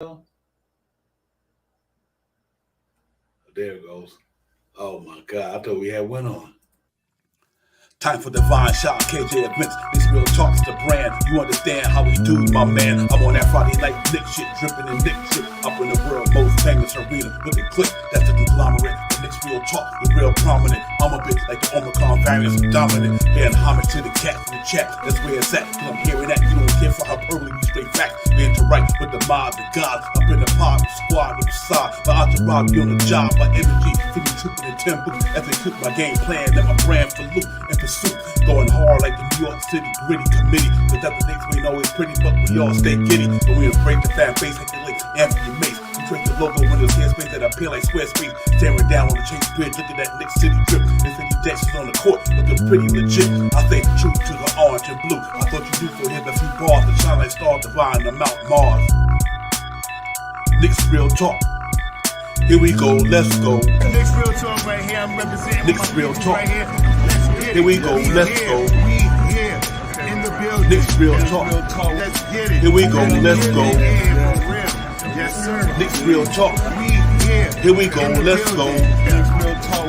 There it goes. Oh my God, I thought we had one on. Time for divine shot, KJ events. This real talk's the brand. You understand how we do, my man. I'm on that Friday night Nick shit, dripping in Nick shit. Up in the world, most famous arena with the click. That's the conglomerate. The Knicks real talk, we real prominent. I'm a bit like the Omicron variant, dominant. Paying homage to the cat in the chat. That's where it's at. Cause I'm hearing that. You don't care for hyperbole, we straight facts. We interact with the mob, the gods. Up in the pod, the squad, the side. The entourage be on the job, my energy. Feeling tripping in tempo. As they cook my game plan, let my brand for loop and pursuit. Going hard like the New York City gritty committee. Cause that the Knicks we know is pretty, but we all stay giddy. But we embrace the fan base like the late Anthony Mace. We create the logo when there's hair space that appear like square space. Staring down on the Chase Bridge, look at that Knicks City drip. And 50 Jackson's on the court, looking pretty legit. I stay true to the orange and blue. I thought you knew for him a few bars to shine like stars divine on Mount Mars. Knicks real talk. Here we go, let's go. Knicks real talk right here. I'm representing Knicks real talk. right here. Let's get it. Here we go, let's go. We here in the building. Knicks real talk. Let's get it. Here we go, let's go. Yeah, for real. Yes, sir. Knicks real talk. We here. Here we go, in the let's go. building.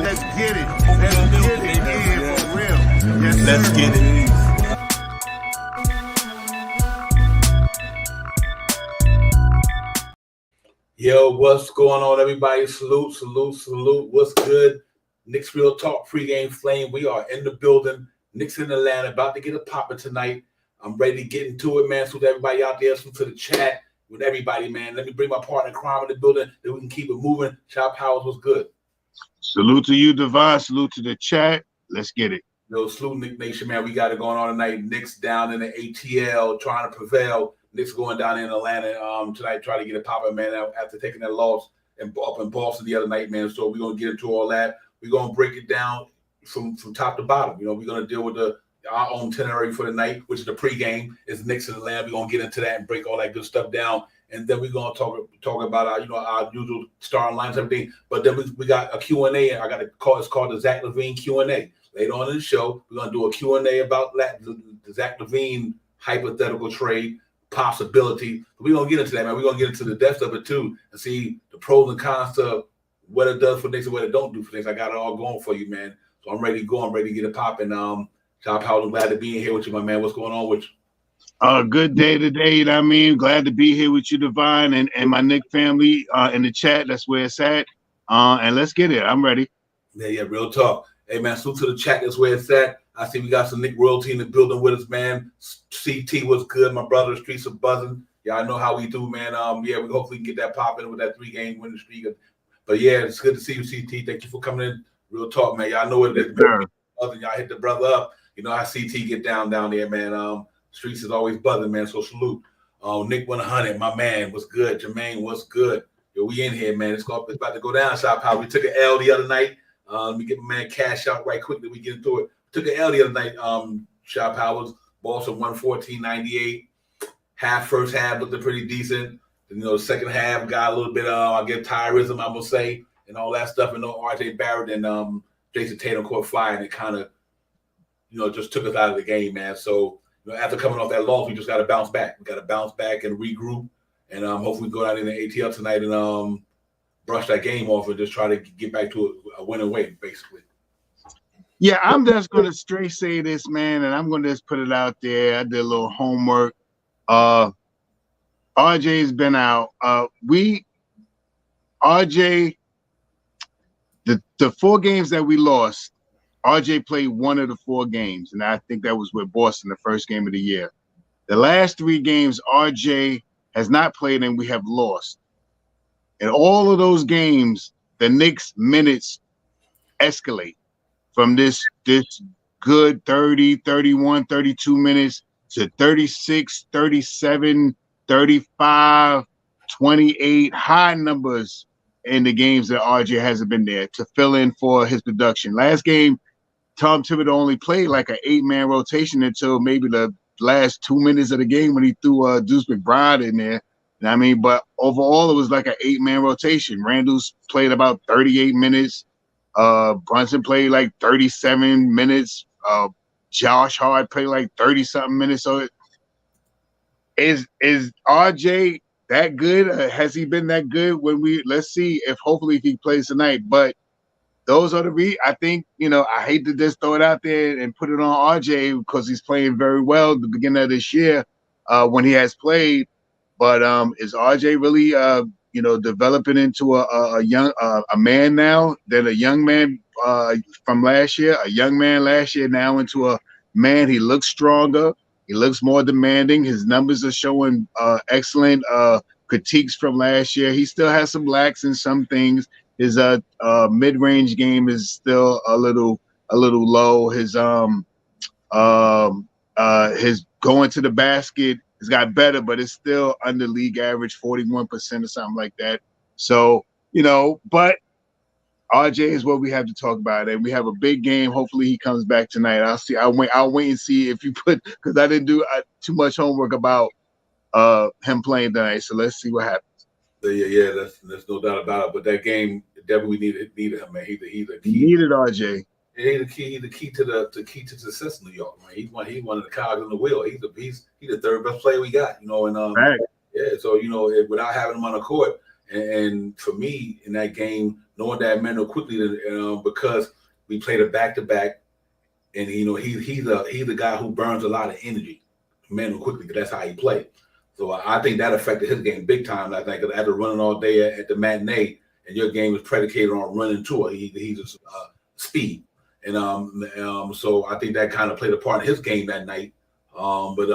Let's get it. Let's get it. Yeah, for real. Yes, sir. Let's get it. Yo, what's going on, everybody? Salute, salute, salute. What's good? Knicks Real Talk, Pregame Flame. We are in the building. Knicks in Atlanta, about to get it popping tonight. I'm ready to get into it, man. So with everybody out there, so to the chat with everybody, man. Let me bring my partner in crime in the building that we can keep it moving. Chop Powers, what's good? Salute to you, Devon. Salute to the chat. Let's get it. Yo, salute, Knick Nation, man. We got it going on tonight. Knicks down in the ATL, trying to prevail. Knicks going down in Atlanta tonight, try to get it popping, man, after taking that loss up in Boston the other night, man. So we're going to get into all that. We're going to break it down from top to bottom. You know, we're going to deal with our own itinerary for the night, which is the pregame. It's Knicks in Atlanta. We're going to get into that and break all that good stuff down. And then we're going to talk about our usual starting lines, everything. But then we got a Q&A. I got a call. It's called the Zach LaVine Q&A. Later on in the show, we're going to do a Q&A about the Zach LaVine hypothetical trade possibility. We're going to get into that, man. We're going to get into the depths of it, too, and see the pros and cons to what it does for Knicks and what it don't do for Knicks. I got it all going for you, man. So I'm ready to go. I'm ready to get it popping. Chop Howard, I'm glad to be in here with you, my man. What's going on with you? Good day today, you know what I mean? Glad to be here with you, Divine, and my Nick family in the chat. That's where it's at. And let's get it. I'm ready. Yeah, real talk. Hey, man, salute to the chat. That's where it's at. I see we got some Nick royalty in the building with us, man. CT was good. My brother, the streets are buzzing. Yeah, I know how we do, man. We hopefully can get that popping with that 3-game winning streak. But yeah, it's good to see you, CT. Thank you for coming in. Real talk, man. Y'all know it. Y'all hit the brother up. You know how CT get down there, man. Streets is always buzzing, man. So salute. Nick 100, my man, what's good? Jermaine, what's good? Yo, we in here, man. It's about to go down, Shop House. We took an L the other night. Let me get my man Cash out right quick that we get into it. Took an L the other night, Shop Powers. Boston 114-98. First half looked pretty decent. And, the second half got a little bit I guess tiresome, I'm gonna say, and all that stuff. And RJ Barrett and Jason Tatum caught fire, and it kind of, just took us out of the game, man. So, after coming off that loss, we just got to bounce back. We got to bounce back and regroup, and hopefully we go out in the ATL tonight and brush that game off and just try to get back to a winning way, basically. Yeah, I'm just going to straight say this, man, and I'm going to just put it out there. I did a little homework. RJ's been out. RJ, the 4 games that we lost, RJ played 1 of the 4 games, and I think that was with Boston, the first game of the year. The last 3 games, RJ has not played, and we have lost. In all of those games, the Knicks minutes escalate from this good 30, 31, 32 minutes to 36, 37, 35, 28, high numbers in the games that RJ hasn't been there to fill in for his production. Last game, Tom Thibodeau only played like an 8-man rotation until maybe the last 2 minutes of the game when he threw Deuce McBride in there. You know what I mean? But overall, it was like an 8-man rotation. Randall's played about 38 minutes. Brunson played like 37 minutes. Josh Hart played like 30-something minutes. So is RJ that good? Has he been that good? Let's see if hopefully if he plays tonight. But those are I think, I hate to just throw it out there and put it on RJ because he's playing very well at the beginning of this year when he has played. But is RJ really, developing into a young a man now than a young man from last year? A young man last year now into a man. He looks stronger. He looks more demanding. His numbers are showing excellent critiques from last year. He still has some lacks in some things. His mid-range game is still a little low. His going to the basket has got better, but it's still under league average, 41% or something like that. So, but RJ is what we have to talk about, and we have a big game. Hopefully, he comes back tonight. I'll wait and see if you because I didn't do too much homework about him playing tonight. So let's see what happens. Yeah, there's no doubt about it. But that game definitely needed him, man. He's a key. Needed RJ. He's the key to the success in New York, man. He's one of the cogs in the wheel. He's the third best player we got, and right. Yeah. So without having him on the court, and for me in that game, knowing that Mendo quickly, because we played a back-to-back, and he's the guy who burns a lot of energy, Mendo quickly, because that's how he played. So I think that affected his game big time. I think after running all day at the matinee, and your game is predicated on running to it, he's a speed, and so I think that kind of played a part in his game that night. But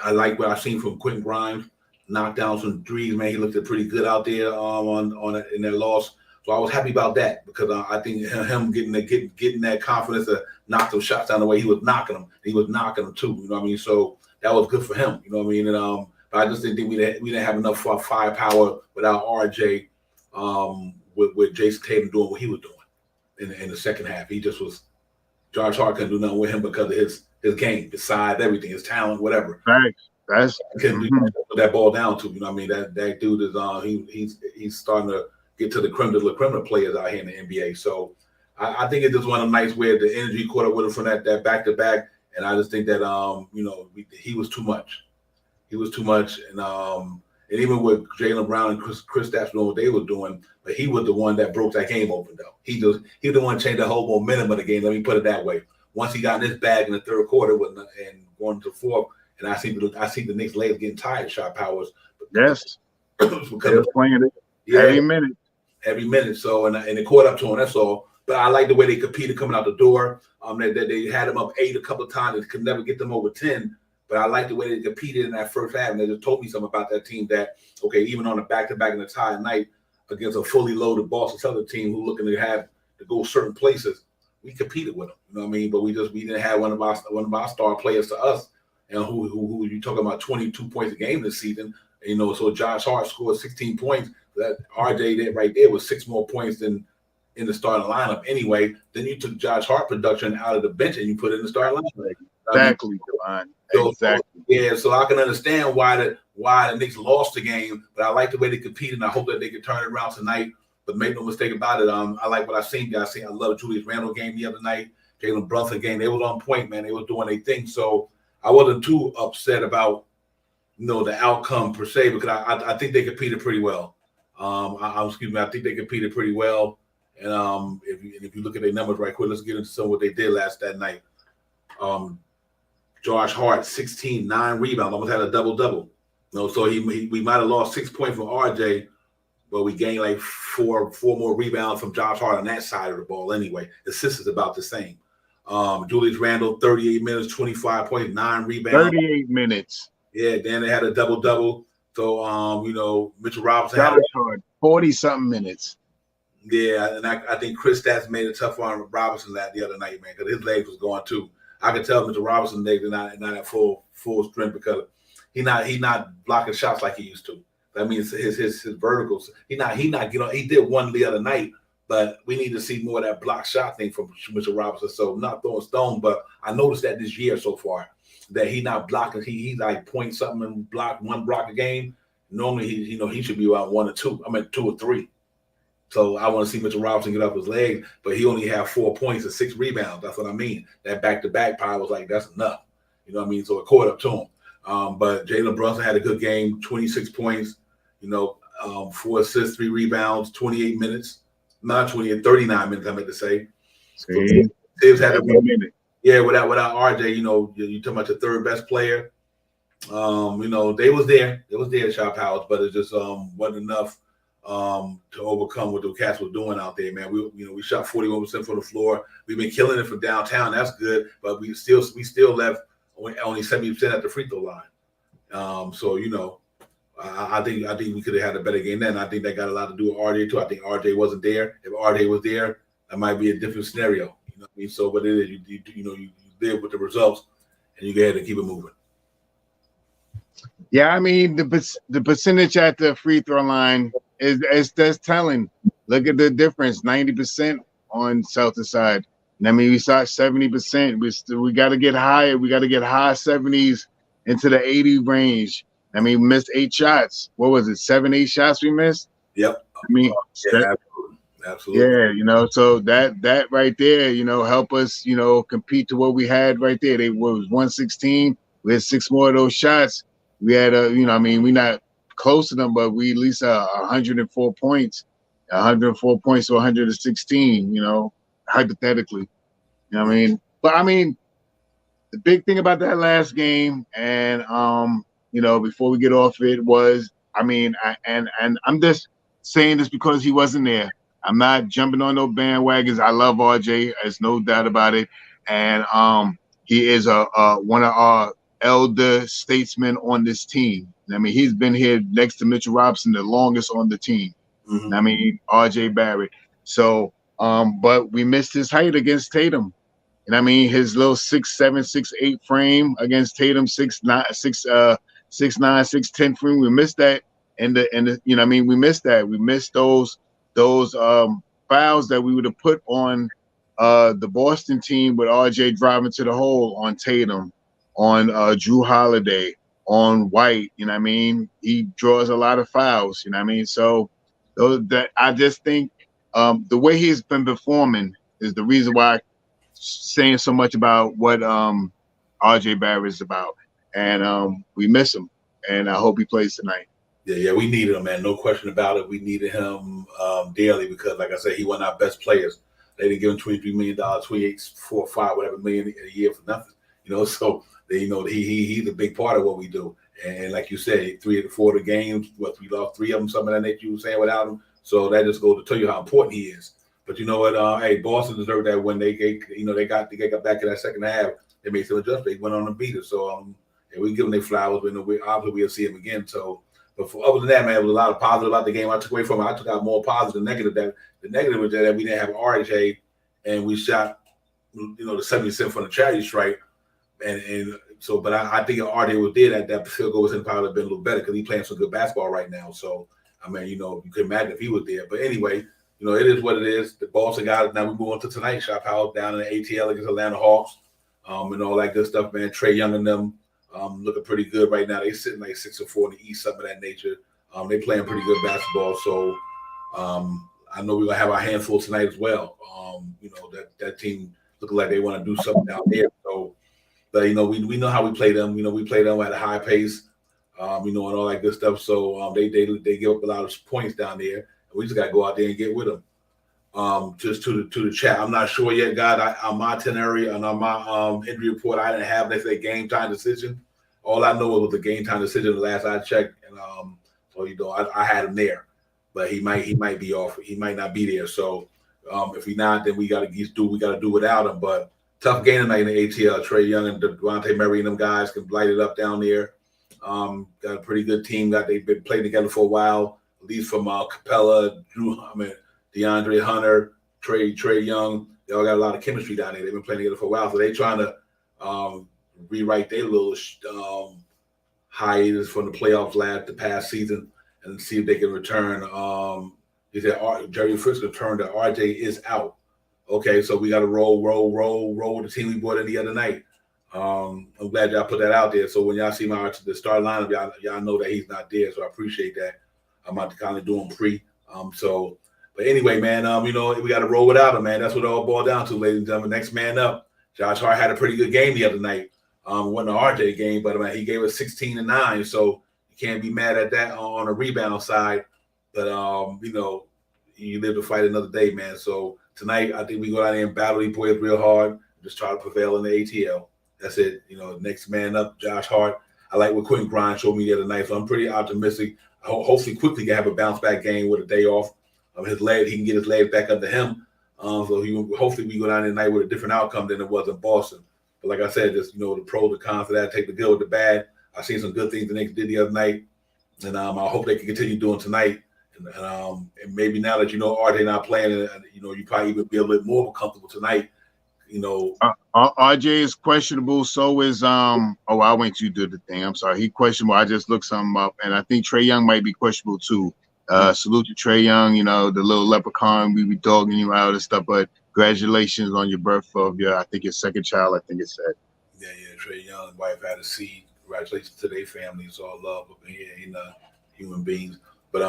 I like what I've seen from Quentin Grimes, knocked down some threes. Man, he looked pretty good out there in that loss. So I was happy about that because I think him getting that confidence to knock those shots down the way he was knocking them. He was knocking them too. You know what I mean? So that was good for him. You know what I mean? And but I just didn't think we didn't have enough firepower without RJ with Jason Tatum doing what he was doing in the second half. He just was. Josh Hart couldn't do nothing with him because of his game, his size, everything, his talent, whatever. Right. That's couldn't put that ball down to. You know what I mean? That dude is he's starting to get to the creme de la creme of players out here in the NBA. So I think it's just one of the nights where the energy caught up with him from that back to back, and I just think that he was too much. He was too much, and even with Jaylen Brown and Chris Stapps doing what they were doing, but he was the one that broke that game open though. He was the one that changed the whole momentum of the game. Let me put it that way. Once he got in his bag in the third quarter and going to the fourth, and I see the Knicks legs getting tired, shot powers. Yes, because they're playing it every minute. So and it caught up to him. That's all. But I like the way they competed coming out the door. That they had them up 8 a couple of times and could never get them over 10. But I like the way they competed in that first half. And they just told me something about that team that, okay, even on a back-to-back in the tie night against a fully loaded Boston Celtics team who looking to go certain places, we competed with them. You know what I mean? But we didn't have one of our star players to us, and who you talking about 22 points a game this season. So Josh Hart scored 16 points. That RJ did right there was 6 more points than in the starting lineup anyway. Then you took Josh Hart production out of the bench and you put it in the starting lineup. Exactly, Devon. Exactly. Yeah, so I can understand why the Knicks lost the game, but I like the way they competed, and I hope that they can turn it around tonight. But make no mistake about it, I like what I've seen, guys. I love Julius Randle game the other night, Jalen Brunson game. They was on point, man. They was doing their thing. So I wasn't too upset about the outcome per se because I think they competed pretty well. I think they competed pretty well. And if you look at their numbers right quick, let's get into some of what they did that night. Josh Hart, 16, 9 rebounds, almost had a double-double. So we might have lost 6 points from RJ, but we gained like four more rebounds from Josh Hart on that side of the ball anyway. Assists is about the same. Julius Randle, 38 minutes, 25 points, 9 rebounds. 38 minutes. Yeah, then they had a double-double. So, Mitchell Robinson had 40-something minutes. Yeah, and I think Chris Stapps made it tough on Robinson the other night, man, because his legs was going too. I could tell Mr. Robinson's legs are not at full strength because he's not blocking shots like he used to. That means his verticals. He did one the other night, but we need to see more of that block shot thing from Mr. Robinson. So not throwing stone, but I noticed that this year so far that he's not blocking. He's like point something and one block a game. Normally he should be around 1 or 2. 2 or 3. So I want to see Mitchell Robinson get up his legs, but he only had 4 points and 6 rebounds. That's what I mean. That back-to-back power was like, that's enough. You know what I mean? So it caught up to him. But Jalen Brunson had a good game, 26 points, 4 assists, 3 rebounds, 28 minutes. Not 28, 39 minutes, I meant to say. See, Tibbs had every minute. Yeah, without RJ, you talking about your third best player. They was there. It was there, Shop House, but it just wasn't enough to overcome what the Cats were doing out there, man. We shot 41% from the floor. We've been killing it from downtown. That's good, but we still left only 70% at the free throw line. I think we could have had a better game then. I think that got a lot to do with RJ too. I think RJ wasn't there. If RJ was there, that might be a different scenario. You know what I mean? So what it is, you live with the results, and you go ahead and keep it moving. Yeah, I mean the percentage at the free throw line is that's telling. Look at the difference: 90% on Celtics side. And I mean, we shot 70%. We got to get higher. We got to get high 70s into the 80 range. I mean, we missed 8 shots. What was it? 7, 8 shots we missed. Yep. I mean, absolutely. Yeah, so that right there, help us, compete to what we had right there. They was 116. We had 6 more of those shots. We had we're not close to them, but we at least 104 points, 104 points to 116. Hypothetically, what I mean. But I mean, the big thing about that last game, and before we get off it, was and I'm just saying this because he wasn't there. I'm not jumping on no bandwagons. I love RJ. There's no doubt about it, and he is one of our elder statesmen on this team. I mean, he's been here next to Mitchell Robinson the longest on the team. Mm-hmm. I mean, RJ Barrett. So, but we missed his height against Tatum. And I mean, his little 6'7", 6'8" frame against Tatum, 6'9", 6'10" frame. We missed that. And we missed that. We missed those fouls that we would have put on the Boston team with RJ driving to the hole on Tatum, on Drew Holiday, on White. He draws a lot of fouls. So I just think the way he's been performing is the reason why I'm saying so much about what RJ Barrett is about. And we miss him, and I hope he plays tonight. Yeah, we needed him, man. No question about it. We needed him dearly because, like I said, he one of our best players. They didn't give him $23 million, 28, 4, 5, whatever million a year for nothing. So he's a big part of what we do. And like you said, 3 of the 4 of the games, we lost 3 of them, something of that nature you were saying without him. So that just goes to tell you how important he is. But you know what? Hey, Boston deserved that when they got back in that second half. They made some adjustments. They went on and beat us. So we give them their flowers. Obviously we'll see them again. So. But other than that, man, it was a lot of positive about the game. I took away from it. I took out more positive than negative. The negative was that we didn't have RJ, and we shot, the 70% from the charity strike, and so. But I think if RJ was there, that field goal was probably been a little better because he's playing some good basketball right now. So I mean, you can imagine if he was there. But anyway, it is what it is. The Boston guys. Now we move on to tonight's Shop House down in the ATL against Atlanta Hawks, and all that good stuff, man. Trae Young and them. Looking pretty good right now. They sitting like 6-4 in the East, something of that nature. They playing pretty good basketball. So I know we're gonna have our handful tonight as well. That team looking like they want to do something down there. So, but we know how we play them. We play them at a high pace. And all that good stuff. So they give up a lot of points down there. And we just gotta go out there and get with them. Just to the chat. I'm not sure yet, God. On my itinerary and on my injury report, I didn't have a game time decision. All I know was the game time decision the last I checked, and I had him there, but he might be off. He might not be there. So if he's not, then we got to do without him. But tough game tonight in the ATL. Trae Young and Devontae Murray and them guys can light it up down there. Got a pretty good team. They've been playing together for a while. At least from Capella, DeAndre Hunter, Trae Young. They all got a lot of chemistry down there. They've been playing together for a while, so they're trying to rewrite their little hiatus from the playoffs the past season and see if they can return. He said Jerry Fritz returned that RJ is out. Okay, so we got to roll with the team we brought in the other night. I'm glad y'all put that out there. So when y'all see the start lineup, y'all know that he's not there. So I appreciate that. I'm about to kind of do him pre. But anyway, man, we got to roll without him, man. That's what it all boiled down to, ladies and gentlemen. Next man up. Josh Hart had a pretty good game the other night. It wasn't an RJ game, but he gave us 16 and 9. So You can't be mad at that on the rebound side. But you live to fight another day, man. So tonight, I think we go out there and battle these boys real hard. Just try to prevail in the ATL. That's it. Next man up, Josh Hart. I like what Quentin Grimes showed me the other night, so I'm pretty optimistic. Hopefully, quickly can have a bounce back game with a day off. His leg, he can get his leg back under him. Hopefully we go down there tonight with a different outcome than it was in Boston. But like I said, just the pros, the cons of that, take the good with the bad. I've seen some good things the Knicks did the other night, and I hope they can continue doing tonight. And maybe now that RJ not playing, you probably even be a little bit more comfortable tonight. RJ is questionable. So is I went to do the thing. I'm sorry, he questionable. I just looked something up, and I think Trae Young might be questionable too. Salute to Trae Young. The little leprechaun. We be dogging you out and stuff, but congratulations on your birth of I think your second child. I think it said. Yeah, Trae Young, wife had a seed. Congratulations to their families. All love, human beings. But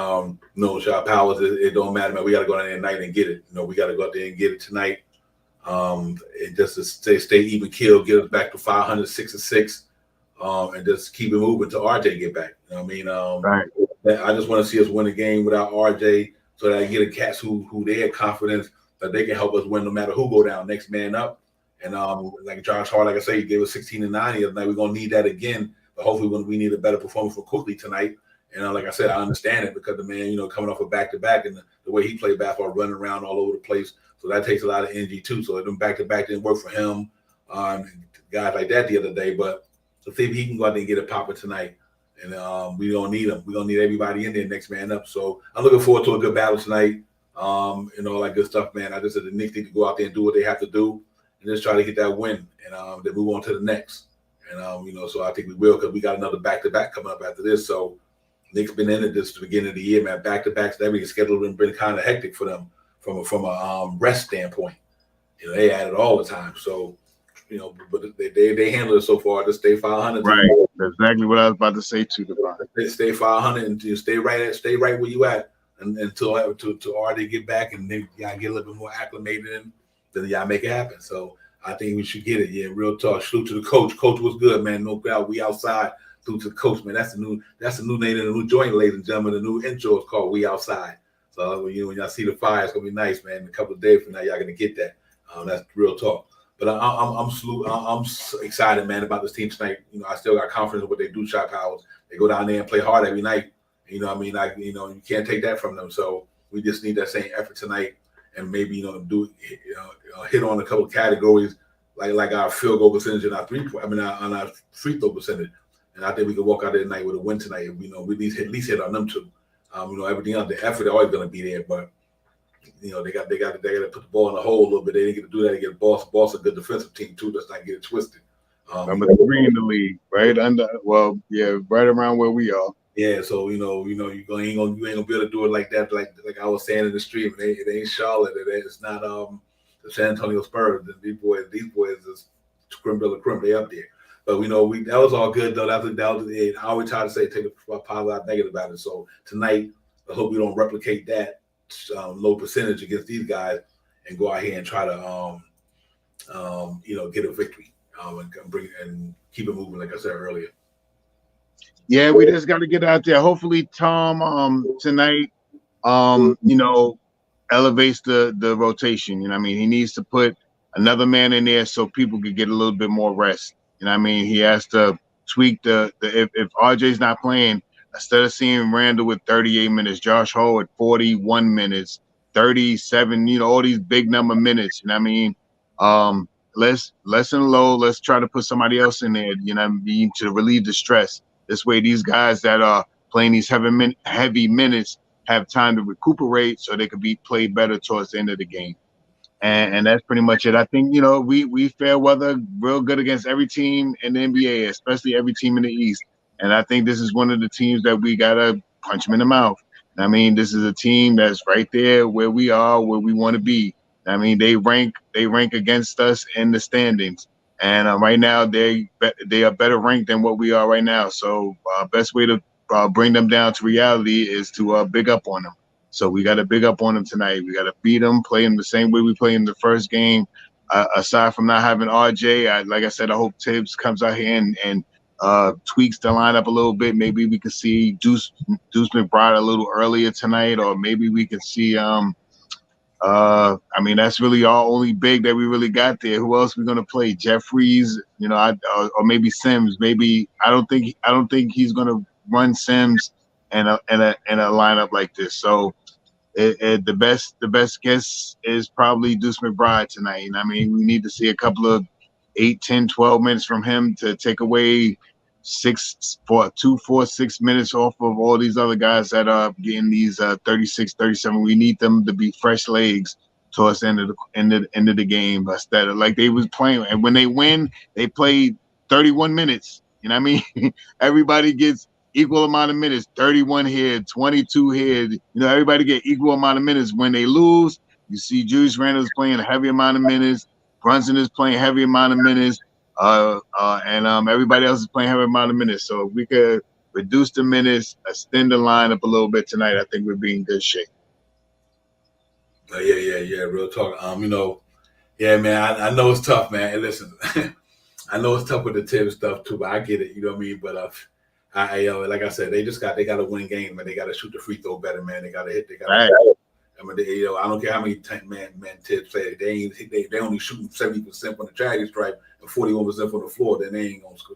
Shot Powers, it don't matter, man. We got to go down there tonight and get it. We got to go out there and get it tonight. And just to stay even kill, get us back to 500, 6-6, and just keep it moving till RJ get back. Right. I just want to see us win a game without RJ, so that I get a cats who they have confidence that they can help us win no matter who go down. Next man up. And like Josh Hart, like I say, he gave us 16 and 9 the other night. We're gonna need that again. But hopefully, when we need a better performance from Quickly tonight. And like I said, I understand it because the man, coming off a back-to-back and the way he played basketball, running around all over the place. So that takes a lot of energy too. So them back-to-back didn't work for him. Guys like that the other day. But let's see if he can go out there and get it popping tonight. And we don't need him. We're going to need everybody in there next man up. So I'm looking forward to a good battle tonight. All that good stuff, man. I just said the Knicks need to go out there and do what they have to do and just try to get that win and then move on to the next. And, so I think we will because we got another back-to-back coming up after this. So Knicks been in it this the beginning of the year, man. Back-to-backs, everything scheduled and been kind of hectic for them from a rest standpoint. They at it all the time. So, but they handle it so far. Just stay 500. Right. That's exactly what I was about to say too, Devon. Stay 500 and just stay right where you at until RJ get back and then y'all get a little bit more acclimated in, then y'all make it happen. So I think we should get it. Yeah, real talk. Salute to the coach. Coach was good, man. No doubt. We outside. Salute to the coach, man. That's the new name of the new joint, ladies and gentlemen. The new intro is called We Outside. So when y'all see the fire, it's gonna be nice, man. In a couple of days from now, y'all gonna get that. That's real talk. But I'm so excited, man, about this team tonight. I still got confidence in what they do. Shot Powers, they go down there and play hard every night. You can't take that from them. So we just need that same effort tonight, and maybe hit on a couple of categories like our field goal percentage and our on our free throw percentage. And I think we can walk out there tonight with a win tonight. We at least hit on them two. Everything else, the effort always going to be there, but they got to put the ball in the hole a little bit. They didn't get to do that against Boston. Boston, a good defensive team too. Let's not get it twisted. Number 3 in the league, right under. Well, yeah, right around where we are. Yeah, so you ain't gonna be able to do it like that. Like I was saying in the stream, it ain't Charlotte. It's not the San Antonio Spurs. These boys is creme de la creme. They up there. But that was all good though. That was it. I always try to say take the positive, negative about it. So tonight, I hope we don't replicate that low percentage against these guys and go out here and try to get a victory and keep it moving. Like I said earlier. Yeah, we just got to get out there. Hopefully, Tom tonight, elevates the rotation. He needs to put another man in there so people could get a little bit more rest. He has to tweak if RJ's not playing, instead of seeing Randall with 38 minutes, Josh Hall at 41 minutes, 37, all these big number minutes. Let's lessen low. Let's try to put somebody else in there, to relieve the stress. This way, these guys that are playing these heavy minutes have time to recuperate so they could be played better towards the end of the game. And that's pretty much it. I think, we fair weather real good against every team in the NBA, especially every team in the East. And I think this is one of the teams that we got to punch them in the mouth. This is a team that's right there where we are, where we want to be. They rank against us in the standings. And right now, they are better ranked than what we are right now. So best way to bring them down to reality is to big up on them. So we got to big up on them tonight. We got to beat them, play them the same way we played in the first game. Aside from not having RJ, like I said, I hope Tibbs comes out here and tweaks the lineup a little bit. Maybe we could see Deuce McBride a little earlier tonight, or maybe we could see I mean, that's really our only big that we really got there. Who else we gonna play? Jeffries, or maybe Sims. Maybe I don't think he's gonna run Sims in a lineup like this. So the best guess is probably Deuce McBride tonight. And I mean, we need to see a couple of 8, 10, 12 minutes from him to take away 6 minutes off of all these other guys that are getting these 36, 37. We need them to be fresh legs towards the end of the game, instead of like they was playing. And when they win, they play 31 minutes. You know what I mean? Everybody gets equal amount of minutes, 31 here, 22 here. Everybody get equal amount of minutes. When they lose, you see Julius Randle's playing a heavy amount of minutes. Brunson is playing heavy amount of minutes. And everybody else is playing heavy amount of minutes. So if we could reduce the minutes, extend the lineup a little bit tonight, I think we'd be in good shape. Yeah. Real talk. Yeah, man. I know it's tough, man. And listen, I know it's tough with the Tibbs stuff too, but I get it. You know what I mean? But like I said, they got to win games, man. They got to shoot the free throw better, man. They got to hit. They got to. I mean, I don't care how many man Tibbs play. They only shooting 70% from the charity stripe and 41% from the floor. Then they ain't gonna score.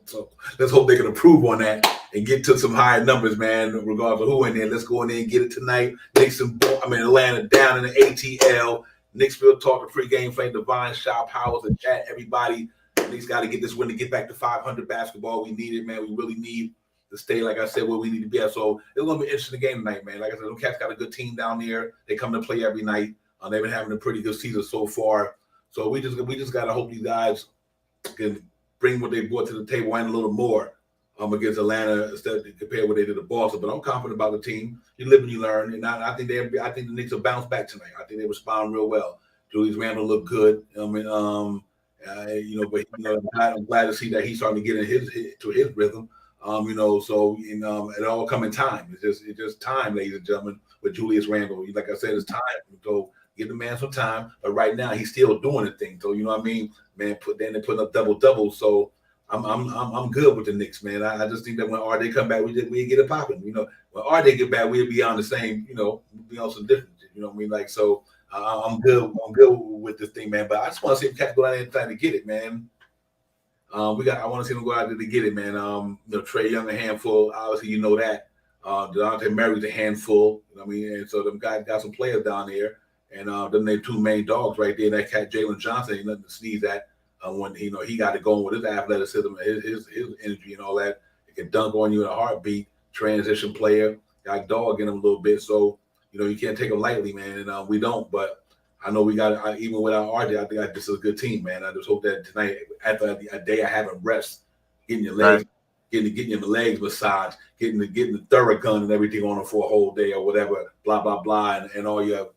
So let's hope they can improve on that and get to some higher numbers, man. Regardless of who in there, let's go in there and get it tonight. Atlanta down in the ATL. Knicks will talk to pregame flame. Divine, Shaw, Powers, and chat. Everybody, Knicks got to get this win to get back to 500 basketball. We need it, man. We really need to stay, like I said, where we need to be at. So it's going to be an interesting game tonight, man. Like I said, the Cats got a good team down there. They come to play every night. They've been having a pretty good season so far. So we just got to hope these guys can bring what they brought to the table and a little more against Atlanta instead of compared what they did to Boston. But I'm confident about the team. You live and you learn. And I think the Knicks will bounce back tonight. I think they respond real well. Julius Randle looked good. I'm glad to see that he's starting to get in his rhythm. It all come in time. It's just time, ladies and gentlemen, with Julius Randle. Like I said, it's time. So give the man some time. But right now, he's still doing the thing. So you know what I mean, man. They're putting up double. So I'm good with the Knicks, man. I just think that when RJ come back, we get it popping. When RJ get back, we'll be on the same. We'll be on some different. You know what I mean? Like so, I'm good. I'm good with this thing, man. But I just want to see if Cats go out there and try to get it, man. I want to see them go out there to get it, man. Trae Young a handful. Obviously, you know that. Dejounte Murray's a handful. You know what I mean? And so them guys got some players down there, and then they two main dogs right there. That cat Jalen Johnson ain't nothing to sneeze at. When he got it going with his athleticism and his energy and all that, it can dunk on you in a heartbeat. Transition player, got dog in him a little bit. So you can't take him lightly, man. And we don't, but. I know we got even without RJ. I think this is a good team, man. I just hope that tonight, after a day of having rest, getting your legs, getting your legs massaged, getting the Theragun and everything on them for a whole day or whatever, blah blah blah, and all your,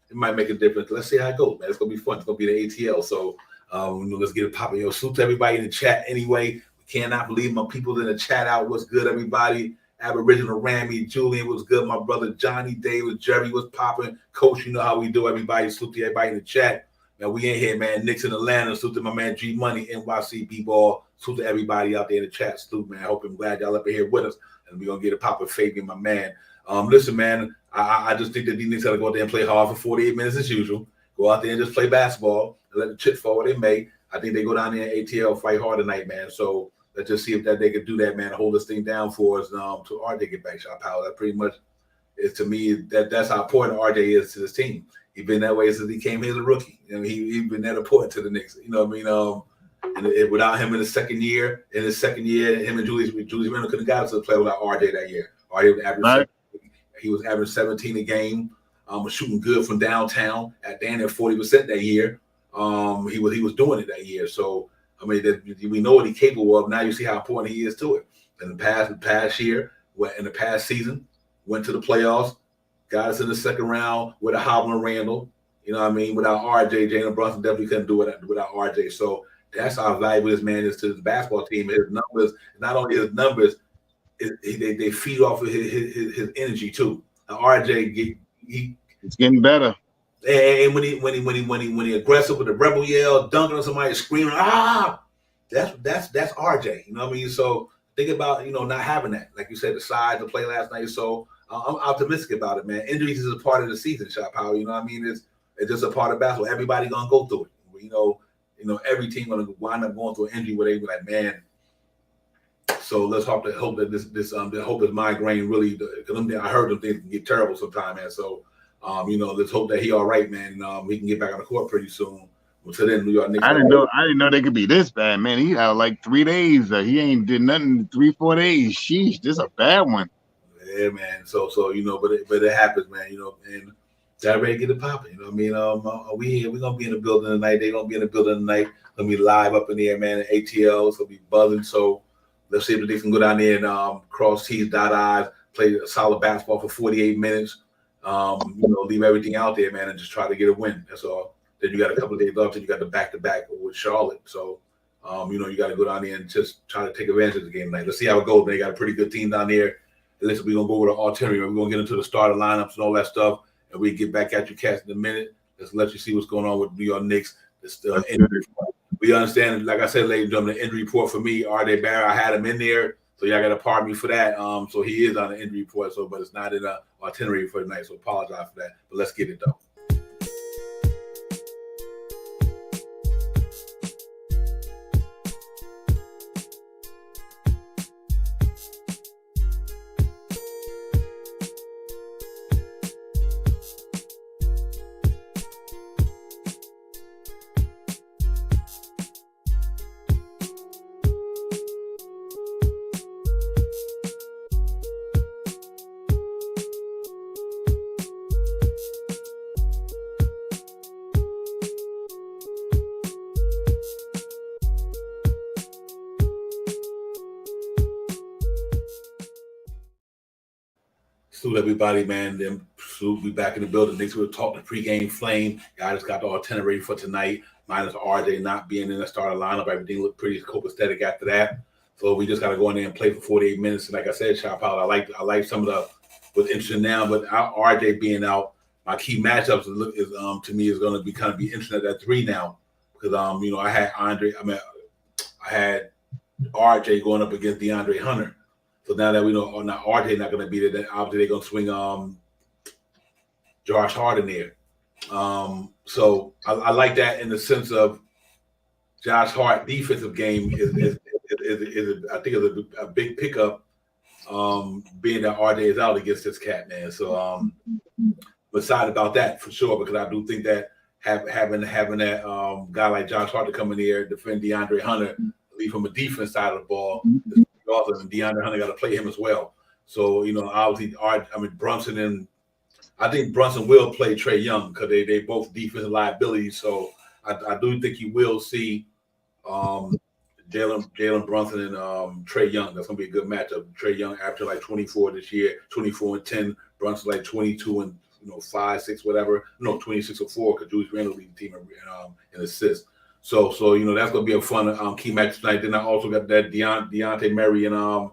it might make a difference. Let's see how it goes, man. It's gonna be fun. It's gonna be the ATL. So let's get it popping. Salute to everybody in the chat. Anyway, we cannot believe my people in the chat out. What's good, everybody? Aboriginal Rammy, Julian was good. My brother Johnny Davis, Jerry was popping. Coach, you know how we do. Everybody, salute to everybody in the chat. Now we in here, man. Knicks in Atlanta. Salute to my man G Money, NYC B-Ball. Salute to everybody out there in the chat. Salute, man. I hope I'm glad y'all up in here with us. And we're gonna get a popping Fabian, my man. Listen, man, I just think that these Knicks gotta go out there and play hard for 48 minutes as usual. Go out there and just play basketball and let the chips fall where they may. I think they go down there in ATL, fight hard tonight, man. So let's just see if they could do that, man, and hold this thing down for us to RJ get back shot power. That pretty much is, to me, that's how important RJ is to this team. He's been that way since he came here as a rookie. He's been that important to the Knicks. You know what I mean? And without him in his second year, him and Julius Randle couldn't have got us to play without RJ that year. RJ was averaging, he was averaging 17 a game. Was shooting good from downtown at 40% that year. He was doing it that year. So. I mean, we know what he's capable of. Now you see how important he is to it. In the past year, in the past season, went to the playoffs, got us in the second round with a hobbling Randall. You know what I mean? Without RJ, Jalen Brunson definitely couldn't do it without RJ. So that's how valuable this man is to the basketball team. His numbers, not only his numbers, they feed off of his energy too. Now RJ, it's getting better. And when he aggressive with the rebel yell, dunking on somebody, screaming, that's RJ. You know what I mean? So think about not having that. Like you said, the size to play last night. So I'm optimistic about it, man. Injuries is a part of the season, Shot Power. You know what I mean? It's just a part of basketball. Everybody gonna go through it. Every team gonna wind up going through an injury where they be like, man. So let's hope that this migraine really. Because I heard them things can get terrible sometimes, man. So let's hope that he all right, man. And we can get back on the court pretty soon. Until then, New York Knicks. I didn't know they could be this bad, man. He had like 3 days. He ain't did nothing in 3-4 days. Sheesh, this is a bad one. Yeah, man. So but it happens, man. And got ready to get it popping. You know what I mean? We here. We're gonna be in the building tonight. They're gonna be in the building tonight. Gonna be live up in the air, man. ATL. It's gonna be buzzing. So let's see if they can go down there and cross T's, dot I's, play a solid basketball for 48 minutes. Leave everything out there, man, and just try to get a win. That's all. Then you got a couple of days left, and you got the back-to-back with Charlotte. So, you got to go down there and just try to take advantage of the game tonight. Let's see how it goes. They got a pretty good team down there. Listen, we're going to go over the artillery. We're going to get into the starter lineups and all that stuff, and we get back at you, cats, in a minute. Let's let you see what's going on with New York Knicks. We understand, like I said, ladies and gentlemen, the injury report for me, R.J. Barrett, I had him in there, so y'all got to pardon me for that. So he is on the injury report, but it's not in the itinerary for tonight, so apologize for that. But let's get it, though. Salute everybody, man. Then salute be back in the building. Next we'll talk the pregame flame. I just got the itinerary for tonight. Minus RJ not being in the starter lineup. Everything looked pretty copacetic after that. So we just got to go in there and play for 48 minutes. And like I said, Shop out. I like some of what's interesting now, but RJ being out, my key matchups is to me is going to be interesting at that 3 now because I had I had RJ going up against DeAndre Hunter. So now that we know now RJ not going to be there, then obviously they're going to swing Josh Hart in there. So I like that in the sense of Josh Hart defensive game is I think is a big pickup. Being that RJ is out against this cat, man. So I'm excited about that for sure because I do think that having that guy like Josh Hart to come in here defend DeAndre Hunter, at least from a defense side of the ball. And DeAndre Hunter got to play him as well. So, obviously, Brunson and I think Brunson will play Trae Young because they both defensive liabilities. So I do think you will see Jalen Brunson and Trae Young. That's going to be a good matchup. Trae Young after like 24 this year, 24-10. Brunson like 22 and 5, 6, whatever. No, 26 or 4 because Julius Randle lead the team in assists. So that's going to be a fun key match tonight. Then I also got that Deontay Murray and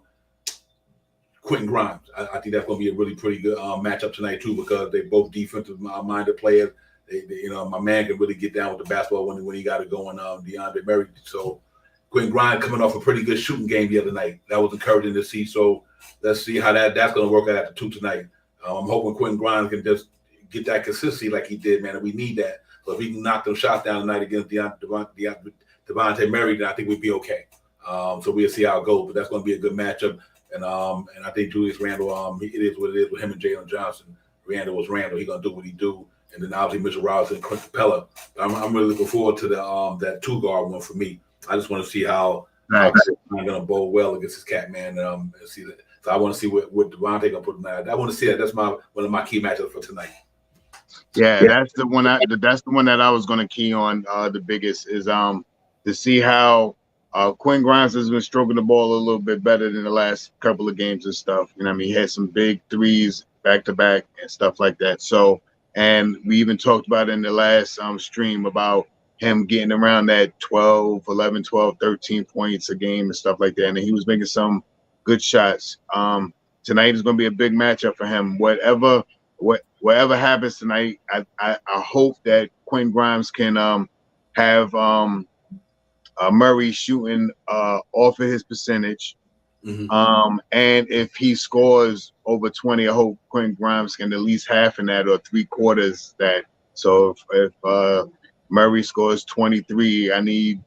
Quentin Grimes. I think that's going to be a really pretty good matchup tonight too because they both defensive-minded players. My man can really get down with the basketball when he got it going. Deontay Murray. So Quentin Grimes coming off a pretty good shooting game the other night. That was encouraging to see. So let's see how that's going to work out after 2 tonight. I'm hoping Quentin Grimes can just get that consistency like he did, man. And we need that. So if he can knock them shots down tonight against Devontae Murray, then I think we'd be okay. So we'll see how it goes. But that's going to be a good matchup. And I think Julius Randle, it is what it is with him and Jalen Johnson. Randle was Randle. He's going to do what he do. And then obviously Mitchell Robinson and Clint Capella. I'm really looking forward to that 2-guard one for me. I just want to see how I'm going to bowl well against this cat, man. And see that. So I want to see what Devontae going to put tonight. I want to see that. That's one of my key matchups for tonight. Yeah, that's the one. That's the one that I was going to key on. The biggest is to see how Quentin Grimes has been stroking the ball a little bit better than the last couple of games and stuff. He had some big threes back to back and stuff like that. So, and we even talked about it in the last stream about him getting around that 11, 12, 13 points a game and stuff like that. And he was making some good shots. Tonight is going to be a big matchup for him. Whatever happens tonight, I hope that Quentin Grimes can have Murray shooting off of his percentage. Mm-hmm. And if he scores over 20, I hope Quentin Grimes can at least half in that or 3/4 that. So if Murray scores 23, I need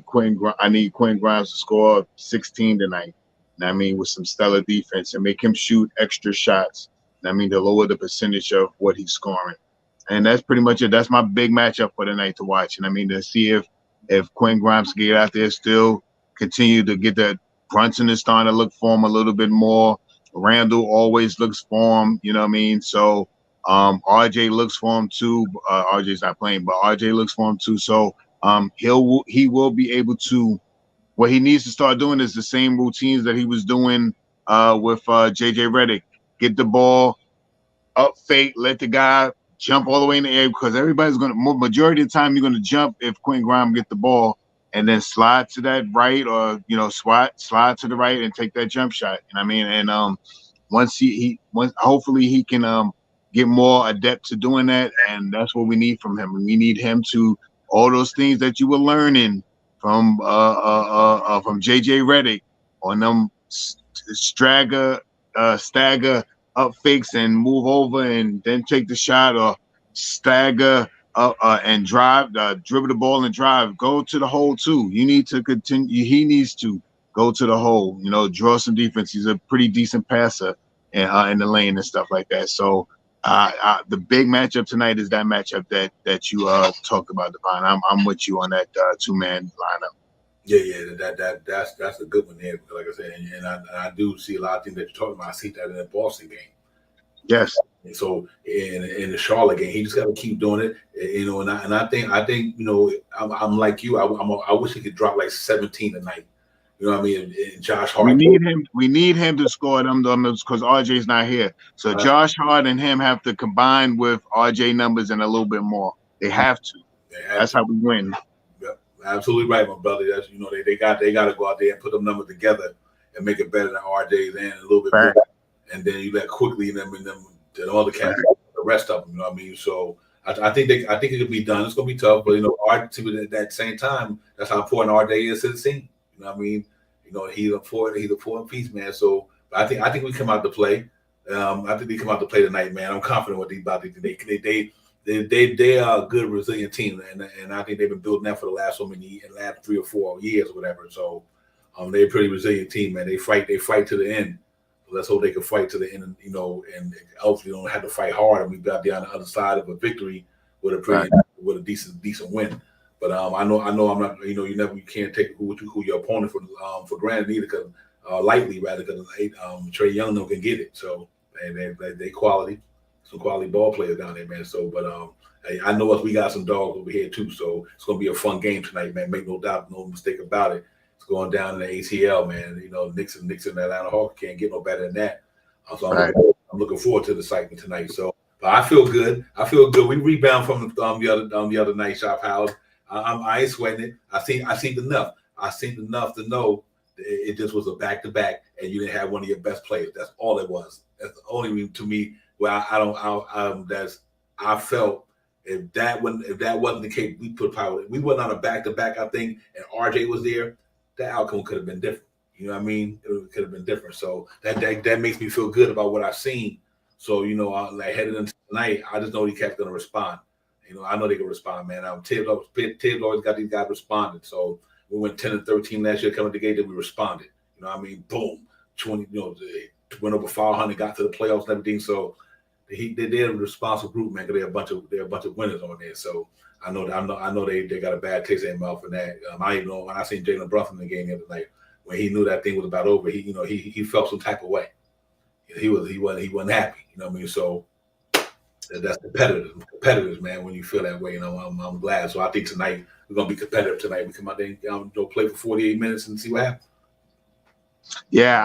Quentin Grimes to score 16 tonight. And I mean, with some stellar defense and make him shoot extra shots. And I mean, to lower the percentage of what he's scoring. And that's pretty much it. That's my big matchup for the night to watch. And I mean, to see if Quentin Grimes can get out there, still continue to get that. Brunson is starting to look for him a little bit more. Randall always looks for him, you know what I mean? So RJ looks for him too. RJ's not playing, but RJ looks for him too. So he will be able to. What he needs to start doing is the same routines that he was doing with JJ Redick. Get the ball up, fake, let the guy jump all the way in the air, because everybody's going to, majority of the time, you're going to jump if Quentin Grimes get the ball and then slide to that right, or slide to the right and take that jump shot. And I mean, and once hopefully he can get more adept to doing that, and that's what we need from him. We need him to all those things that you were learning from JJ Redick on them stagger up fakes and move over and then take the shot, or stagger and drive, dribble the ball and drive. Go to the hole too. You need to continue. He needs to go to the hole. Draw some defense. He's a pretty decent passer in the lane and stuff like that. So the big matchup tonight is that matchup that you talked about, Devon. I'm with you on that 2-man lineup. Yeah, that's a good one there. Like I said, and I do see a lot of things that you're talking about. I see that in the Boston game. Yes. And so in the Charlotte game, he just got to keep doing it. And I think I'm like you. I wish he could drop like 17 tonight. You know what I mean? And Josh Hart. We need him to score them numbers because RJ's not here. So Josh Hart and him have to combine with RJ numbers and a little bit more. They have to. That's how we win. Absolutely right, my brother. That's they got to go out there and put them numbers together and make it better than RJ's and a little bit more. And then you let quickly and them the other cats, the rest of them. You know what I mean? So I think it could be done. It's gonna be tough, but at that same time, that's how important RJ is to the team. You know what I mean? He's a foreign piece, man. So I think we come out to play. I think we come out to play tonight, man. I'm confident what these about to do. They are a good, resilient team, and I think they've been building that for the last 3 or 4 years or whatever. So they're a pretty resilient team, man. They fight to the end. Let's hope they can fight to the end, and hopefully don't have to fight hard, and we got down the other side of a victory with a decent win. But I know I'm not. You can't take who your opponent for granted either, because lightly rather, because Trae Young can get it. So they quality. Some quality ball players down there, man. So, but I know we got some dogs over here too. So it's gonna be a fun game tonight, man. Make no doubt, no mistake about it. It's going down in the ATL, man. Knicks and Atlanta Hawks can't get no better than that. So I'm looking forward to the excitement tonight. So, but I feel good. We rebound from the other night, Shop House. I ain't sweating it. I seen enough. I seen enough to know it just was a back-to-back, and you didn't have one of your best players. That's all it was. That's the only reason to me. Well, I felt if that wasn't the case, we put power. We went on a back-to-back, I think, and RJ was there. The outcome could have been different. You know what I mean? It could have been different. So that makes me feel good about what I've seen. So like headed into tonight, I just know these cats gonna respond. I know they can respond, man. Tibbs always got these guys responding. So we went 10-13 last year coming together. We responded. You know what I mean? Boom, 20. Went over 500, got to the playoffs and everything. So they're a responsible group, man. Because they're a bunch of winners on there. So I know they got a bad taste in their mouth for that. I even know when I seen Jalen Brunson in the game the other night, when he knew that thing was about over, he felt some type of way. He wasn't happy. You know what I mean? So that's competitors, man. When you feel that way, I'm glad. So I think tonight we're gonna be competitive tonight. We come out there and play for 48 minutes and see what happens. Yeah,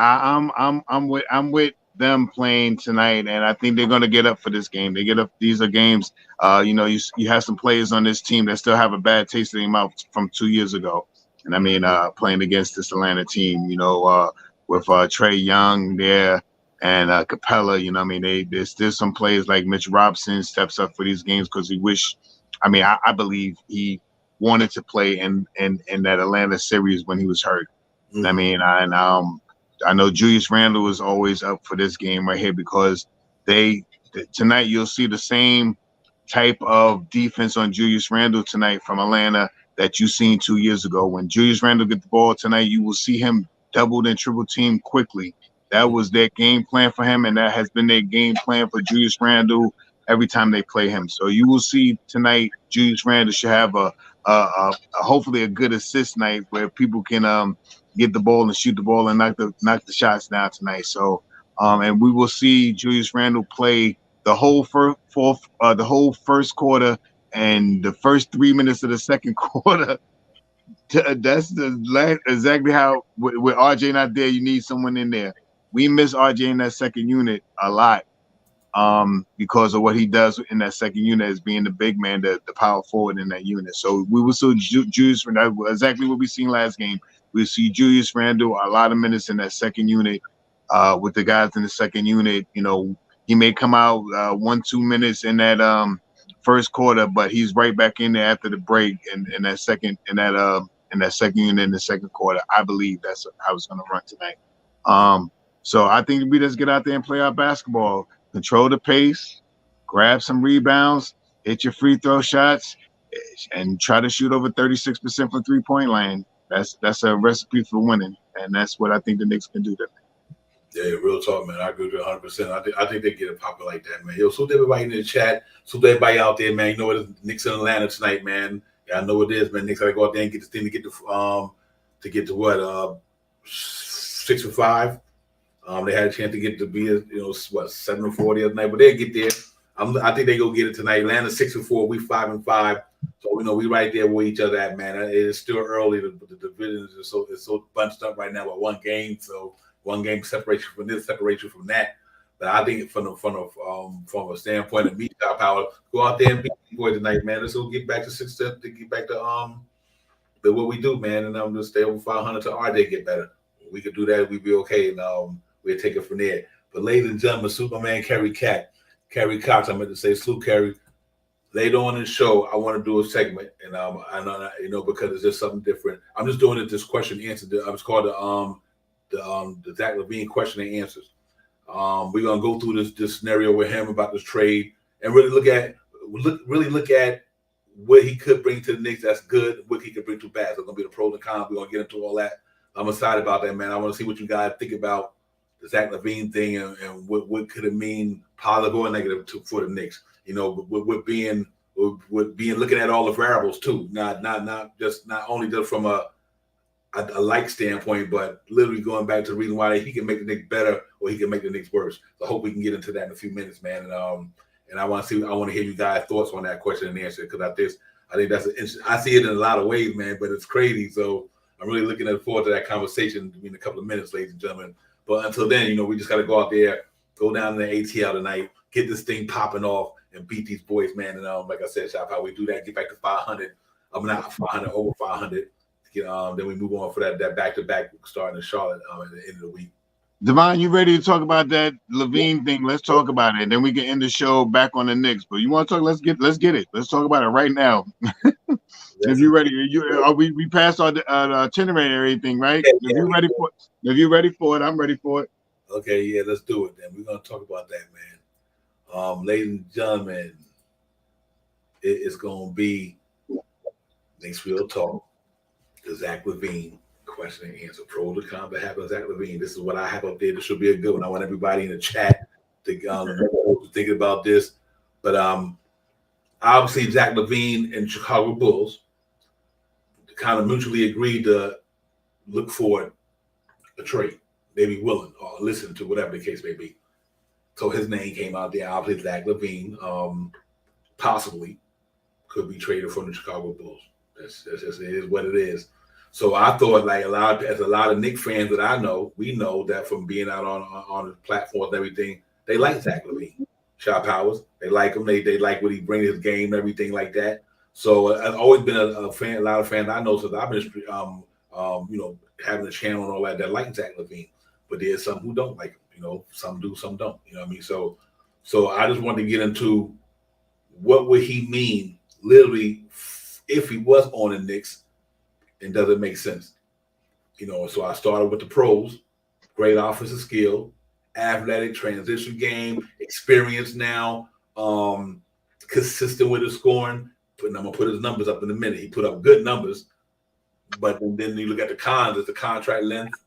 I'm with them playing tonight, and I think they're going to get up for this game. They get up. These are games. You have some players on this team that still have a bad taste in their mouth from 2 years ago, and I mean playing against this Atlanta team. With Trae Young there and Capella. I mean there's still some players like Mitch Robinson steps up for these games because he wish. I mean I believe he wanted to play in that Atlanta series when he was hurt. Mm-hmm. I mean, I know Julius Randle is always up for this game right here because tonight you'll see the same type of defense on Julius Randle tonight from Atlanta that you seen 2 years ago. When Julius Randle get the ball tonight, you will see him doubled and triple team quickly. That was their game plan for him, and that has been their game plan for Julius Randle every time they play him. So you will see tonight Julius Randle should have a hopefully a good assist night where people can get the ball and shoot the ball and knock the shots down tonight. So and we will see Julius Randle play the whole first quarter and the first 3 minutes of the second quarter. That's exactly how with RJ not there, you need someone in there. We miss RJ in that second unit a lot because of what he does in that second unit as being the big man, the power forward in that unit. So we will see Julius Randle, exactly what we seen last game. We'll see Julius Randle a lot of minutes in that second unit with the guys in the second unit. You know, he may come out 1-2 minutes in that first quarter, but he's right back in there after the break in that second unit in the second quarter. I believe that's how it's going to run tonight. So I think we just get out there and play our basketball, control the pace, grab some rebounds, hit your free throw shots, and try to shoot over 36% from 3-point line. That's a recipe for winning, and that's what I think the Knicks can do tonight. Yeah, real talk, man. I agree with you 100%. I think they get it popping like that, man. Yo, salute everybody in the chat. Salute everybody out there, man. You know what? It's Knicks in Atlanta tonight, man. Yeah, I know it is, man. Knicks gotta go out there and get this thing to get to what 6 or 5. They had a chance to get to be 7 or 4 the other night, but they'll get there. I think they go get it tonight. Atlanta 6 or 4, we 5 and 5. So we right there with each other at, man. It is still early. The division is so bunched up right now with one game. So 1 game separation from this, separation from that. But I think from a standpoint of me, power, go out there and beat the boy tonight, man. Let's go get back to 6 to get back to what we do, man, and just stay over 500 till our day get better. We could do that, we'd be okay, and we'll take it from there. But ladies and gentlemen, Superman Kerry Cox, I meant to say salute Kerry. Later on in the show, I want to do a segment, and I know because it's just something different. I'm just doing it this question answer. It's called the Zach LaVine question and answers. We're gonna go through this scenario with him about this trade and really look at what he could bring to the Knicks that's good, what he could bring to bad. So it's gonna be the pros and cons. We're gonna get into all that. I'm excited about that, man. I want to see what you guys think about the Zach LaVine thing and what could it mean, positive or negative for the Knicks. With being looking at all the variables too, not only just from a like standpoint, but literally going back to the reason why he can make the Knicks better or he can make the Knicks worse. So I hope we can get into that in a few minutes, man. And I want to hear you guys' thoughts on that question and answer, because I think I see it in a lot of ways, man, but it's crazy. So I'm really looking forward to that conversation in a couple of minutes, ladies and gentlemen. But until then, we just got to go out there, go down to the ATL tonight, get this thing popping off, and beat these boys, man. And like I said, Shop, how we do that, get back to 500. I'm not 500, over 500. Then we move on for that back-to-back starting in Charlotte at the end of the week. Devon, you ready to talk about that LaVine thing? Let's talk about it. Then we can end the show back on the Knicks. But you want to talk? Let's get it. Let's talk about it right now. If you're ready, we passed our itinerary and everything, right? Yeah, if you're ready for it, I'm ready for it. Okay, yeah, let's do it. Then we're gonna talk about that, man. Ladies and gentlemen, it's gonna be Knicks Real Talk. The Zach LaVine question and answer. Pro to con behalf of Zach LaVine. This is what I have up there. This should be a good one. I want everybody in the chat to think about this. But obviously, Zach LaVine and Chicago Bulls kind of mutually agreed to look for a trade. They be willing or listen to whatever the case may be. So his name came out there. Obviously, Zach LaVine possibly could be traded from the Chicago Bulls. That's just it is what it is. So I thought, like a lot of Knicks fans that I know, we know that from being out on the platforms and everything, they like Zach LaVine, Shot Powers. They like him. They like what he brings his game, everything like that. So I've always been a fan. A lot of fans I know since I've been, having a channel and all that like Zach LaVine. But there's some who don't like him. Some do, some don't. You know what I mean? So I just wanted to get into what would he mean, literally, if he was on the Knicks, and does it make sense? So I started with the pros, great offensive skill, athletic transition game, experience now, consistent with his scoring. And I'm gonna put his numbers up in a minute. He put up good numbers, but then you look at the cons. It's the contract length,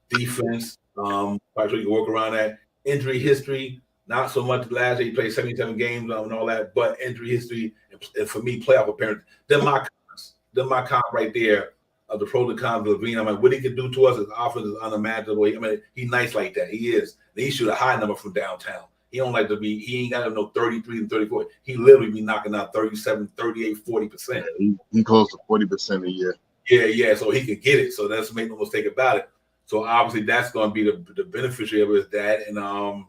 defense. Probably sure you can work around that. Injury history, not so much. Last year he played 77 games and all that, but injury history and for me, playoff appearance. Then my cons right there of the pros and cons of LaVine. I'm like, what he can do to us, his offense is unimaginable. He's nice like that. He is. And he shoot a high number from downtown. He don't like to be, he ain't got no 33 and 34. He literally be knocking out 37, 38, 40%. He close to 40% a year. Yeah. So he can get it. So that's make no mistake about it. So obviously that's going to be the beneficiary of his dad. And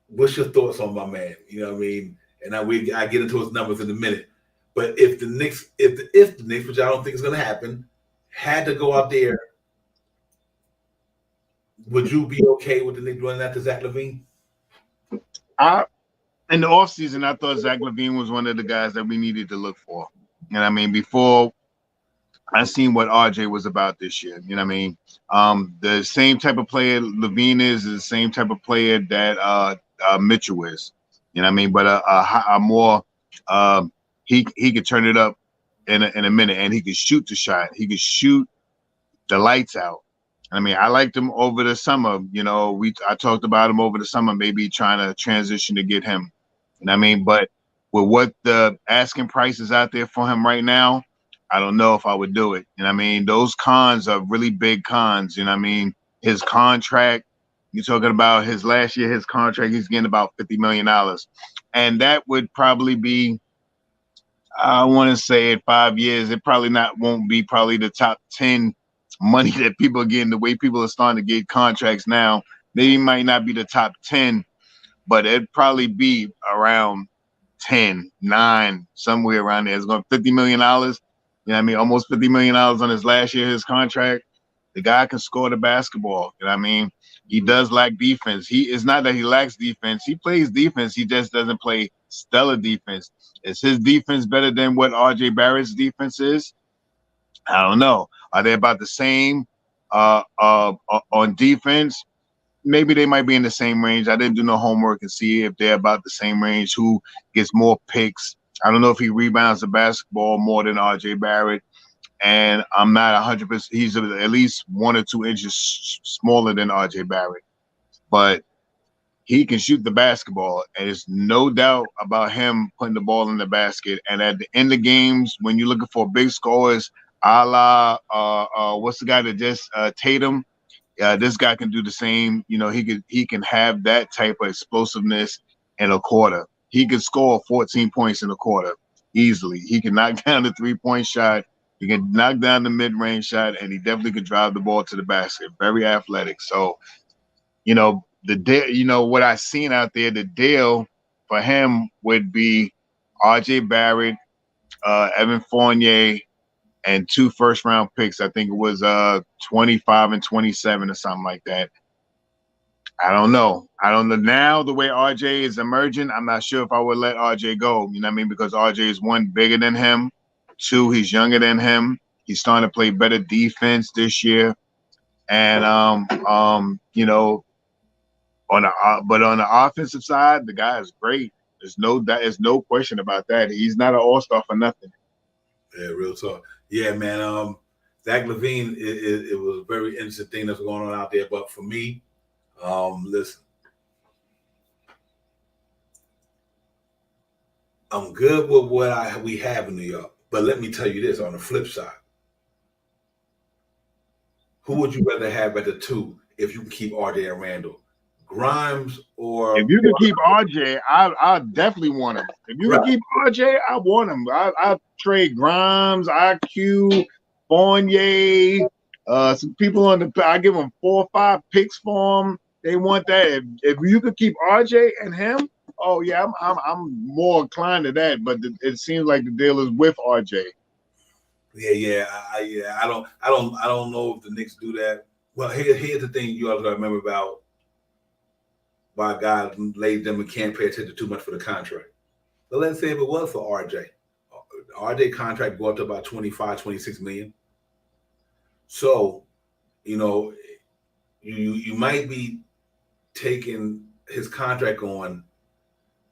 what's your thoughts on my man? You know what I mean? And I get into his numbers in a minute. But if the Knicks, which I don't think is going to happen, had to go out there, would you be okay with the Knicks running after Zach LaVine? In the offseason, I thought Zach LaVine was one of the guys that we needed to look for. Before I seen what RJ was about this year. The same type of player LaVine is the same type of player that Mitchell is. But a more he could turn it up in a minute, and he could shoot the shot. He could shoot the lights out. I liked him over the summer. I talked about him over the summer, maybe trying to transition to get him. But with what the asking price is out there for him right now, I don't know if I would do it. Those cons are really big cons. His contract, you're talking about his last year, his contract, he's getting about $50 million. And that would probably be, I want to say in 5 years, it won't be the top 10 money that people are getting. The way people are starting to get contracts now, maybe might not be the top 10, but it'd probably be around 10, 9, somewhere around there. It's going $50 million. Almost $50 million on his last year, his contract. The guy can score the basketball. He does lack defense. It's not that he lacks defense. He plays defense. He just doesn't play stellar defense. Is his defense better than what RJ Barrett's defense is? I don't know. Are they about the same on defense? Maybe they might be in the same range. I didn't do no homework and see if they're about the same range. Who gets more picks? I don't know if he rebounds the basketball more than RJ Barrett. And I'm not 100%. He's at least 1 or 2 inches smaller than RJ Barrett. But he can shoot the basketball. And there's no doubt about him putting the ball in the basket. And at the end of games, when you're looking for big scores, a la what's the guy that just Tatum? This guy can do the same. He can have that type of explosiveness in a quarter. He could score 14 points in a quarter easily. He can knock down the 3-point shot. He can knock down the mid-range shot, and he definitely could drive the ball to the basket. Very athletic. So, what I seen out there, the deal for him would be RJ Barrett, Evan Fournier, and 2 first-round picks. I think it was 25 and 27 or something like that. I don't know. Now the way RJ is emerging, I'm not sure if I would let RJ go. Because RJ is 1, bigger than him. 2, he's younger than him. He's starting to play better defense this year. And on the offensive side, the guy is great. There's no question about that. He's not an all-star for nothing. Yeah, real talk. Yeah, man. Zach LaVine, it was a very interesting thing that's going on out there. But for me, listen, I'm good with what we have in New York. But let me tell you this, on the flip side, who would you rather have at the 2 if you can keep RJ and Randall? Grimes or... If you can keep RJ, I definitely want him. If you can keep RJ, I want him. I trade Grimes, IQ, Fournier, some people I give them 4 or 5 picks for him. They want that. If you could keep RJ and him, oh yeah, I'm more inclined to that. But it seems like the deal is with RJ. Yeah. I don't know if the Knicks do that. Well, here's the thing you also got to remember about why God laid them and can't pay attention too much for the contract. But let's say if it was for RJ contract go up to about 25, 26 million. So, you know, you might be taking his contract on,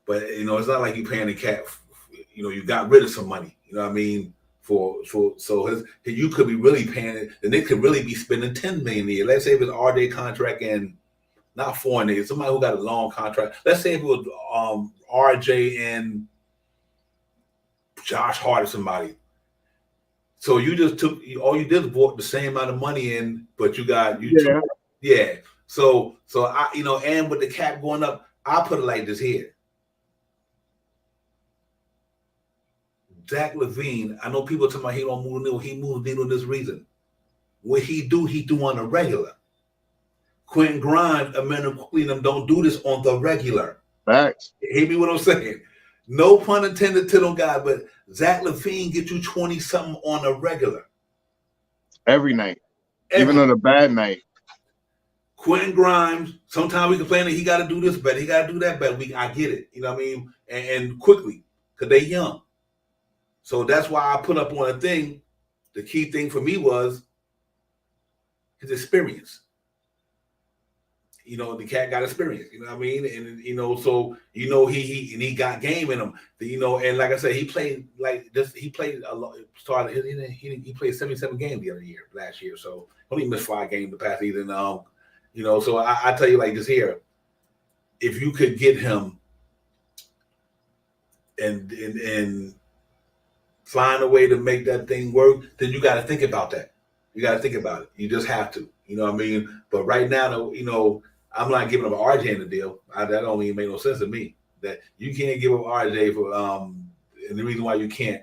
but you know, it's not like you paying the cap. You know, you got rid of some money. You know what I mean? You could be really paying it. The Knicks could really be spending $10 million a year. Let's say if it's RJ contract and not 4 niggas, somebody who got a long contract. Let's say if it was RJ and Josh Hart or somebody. So you just all you did was brought the same amount of money in, but you got yeah. So I and with the cap going up, I put it like this here. Zach LaVine, I know people talking about he don't move the needle. He moves the needle in this reason. What he do on a regular. Quentin Grimes, Amanda Cleveland don't do this on the regular. Facts. Hear me what I'm saying? No pun intended to them guys, but Zach LaVine get you 20-something on a regular. Every night. Even on a bad night. Quentin Grimes, sometimes we complain that he got to do this better, he got to do that better. I get it. You know what I mean? And quickly, because they young. So that's why I put up on a thing. The key thing for me was his experience. You know, the cat got experience. You know what I mean? And you know, so you know he got game in him. You know, and like I said, he played like this. He played a lot. He played 77 games the other year, last year. So only missed 5 games the past season. You know, so I tell you like this here. If you could get him and find a way to make that thing work, then you got to think about that. You got to think about it. You just have to. You know what I mean? But right now, though, you know, I'm not giving up RJ in the deal. That don't even make no sense to me. That you can't give up RJ for and the reason why you can't,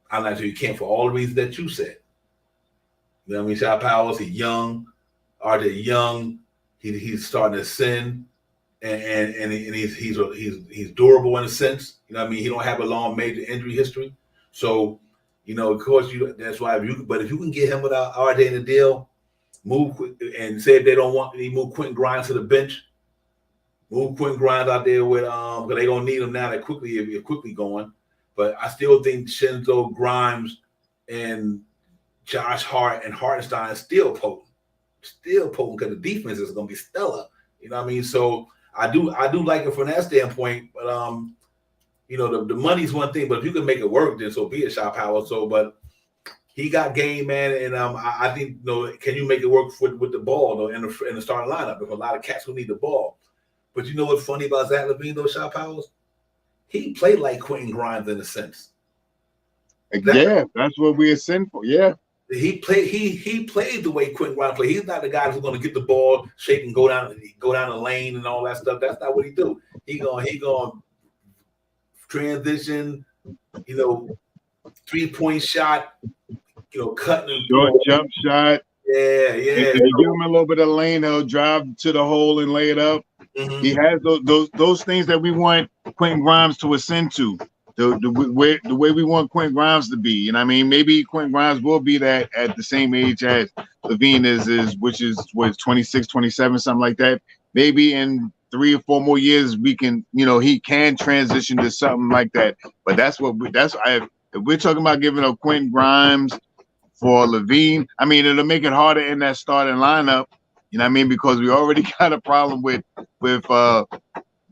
I'm not sure you can't for all the reasons that you said. You know what I mean? Shot Powers, he's young. RJ young. He's starting to sin, and he's durable in a sense. You know what I mean? He don't have a long major injury history. So, you know, of course, that's why if you can get him without RJ in the deal, move and say if they don't want, you move Quentin Grimes to the bench. Move Quentin Grimes out there with because they're gonna need him now. That quickly going, but I still think Shenzo, Grimes, and Josh Hart and Hartenstein is still potent because the defense is gonna be stellar. You know what I mean? So I do like it from that standpoint, but you know the money's one thing, but if you can make it work, then so be it, Shot Power. So, but he got game, man, and I think you know, can you make it work with the ball though in the starting lineup? Because a lot of cats who need the ball. But you know what's funny about Zach LaVine, though, Shot Powers? He played like Quentin Grimes in a sense. Yeah, that's what we are sent for. Yeah. He played the way Quentin Grimes played. He's not the guy who's going to get the ball, shake and go down the lane and all that stuff. That's not what he do. He going transition, you know, 3-point shot, you know, cutting short jump shot. Yeah. If you give him a little bit of lane, he'll drive to the hole and lay it up. Mm-hmm. He has those things that we want Quentin Grimes to ascend to. The way we want Quentin Grimes to be. You know what I mean? Maybe Quentin Grimes will be that at the same age as LaVine is which is 26, 27, something like that. Maybe in 3 or 4 more years we can, you know, he can transition to something like that. But if we're talking about giving up Quentin Grimes for LaVine, I mean, it'll make it harder in that starting lineup. You know what I mean? Because we already got a problem with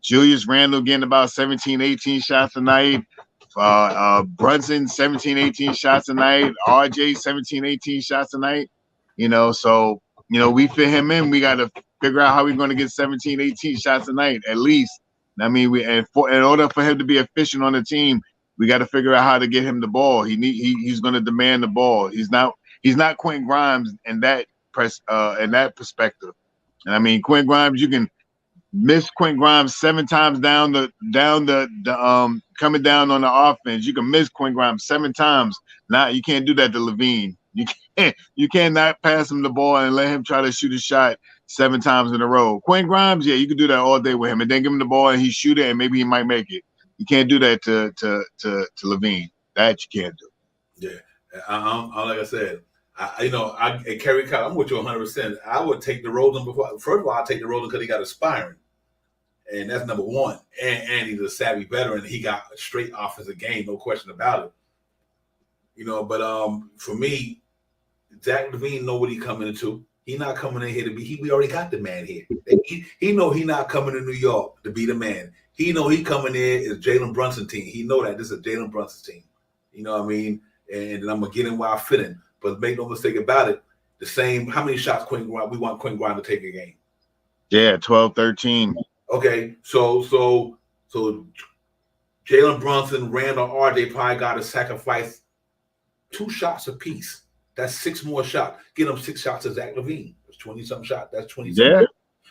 Julius Randle getting about 17, 18 shots a night. Brunson, 17, 18 shots a night. RJ, 17, 18 shots a night. You know, so, you know, we fit him in. We got to figure out how we're going to get 17, 18 shots a night at least. I mean, in order for him to be efficient on the team, we got to figure out how to get him the ball. He's going to demand the ball. He's not Quentin Grimes in that perspective. And I mean, Quentin Grimes, you can miss Quentin Grimes 7 times down the coming down on the offense. You can miss Quentin Grimes 7 times. Now you can't do that to LaVine. You cannot pass him the ball and let him try to shoot a shot 7 times in a row. Quentin Grimes, yeah, you can do that all day with him, and then give him the ball and he shoot it and maybe he might make it. You can't do that to LaVine. That you can't do. Yeah, like I said, Kerry Kyle, I'm with you 100%. I would take DeRozan before. First of all, I'd take DeRozan because he got aspiring. And that's number one. And he's a savvy veteran. He got a straight offensive game, no question about it. But for me, Zach LaVine know what he coming into. He not coming in here to be. We already got the man here. He know he not coming to New York to be the man. He know he coming in is Jalen Brunson team. He know that this is Jalen Brunson team. You know what I mean? And I'm gonna get in where I fit in. But make no mistake about it. The same. How many shots we want Quentin Grimes to take a game? Yeah, 12, 13. Okay, so Jalen Brunson, Randall, RJ probably got to sacrifice 2 shots apiece. That's 6 more shots. Get them 6 shots to Zach LaVine. That's 20-something shots. That's 20. Yeah.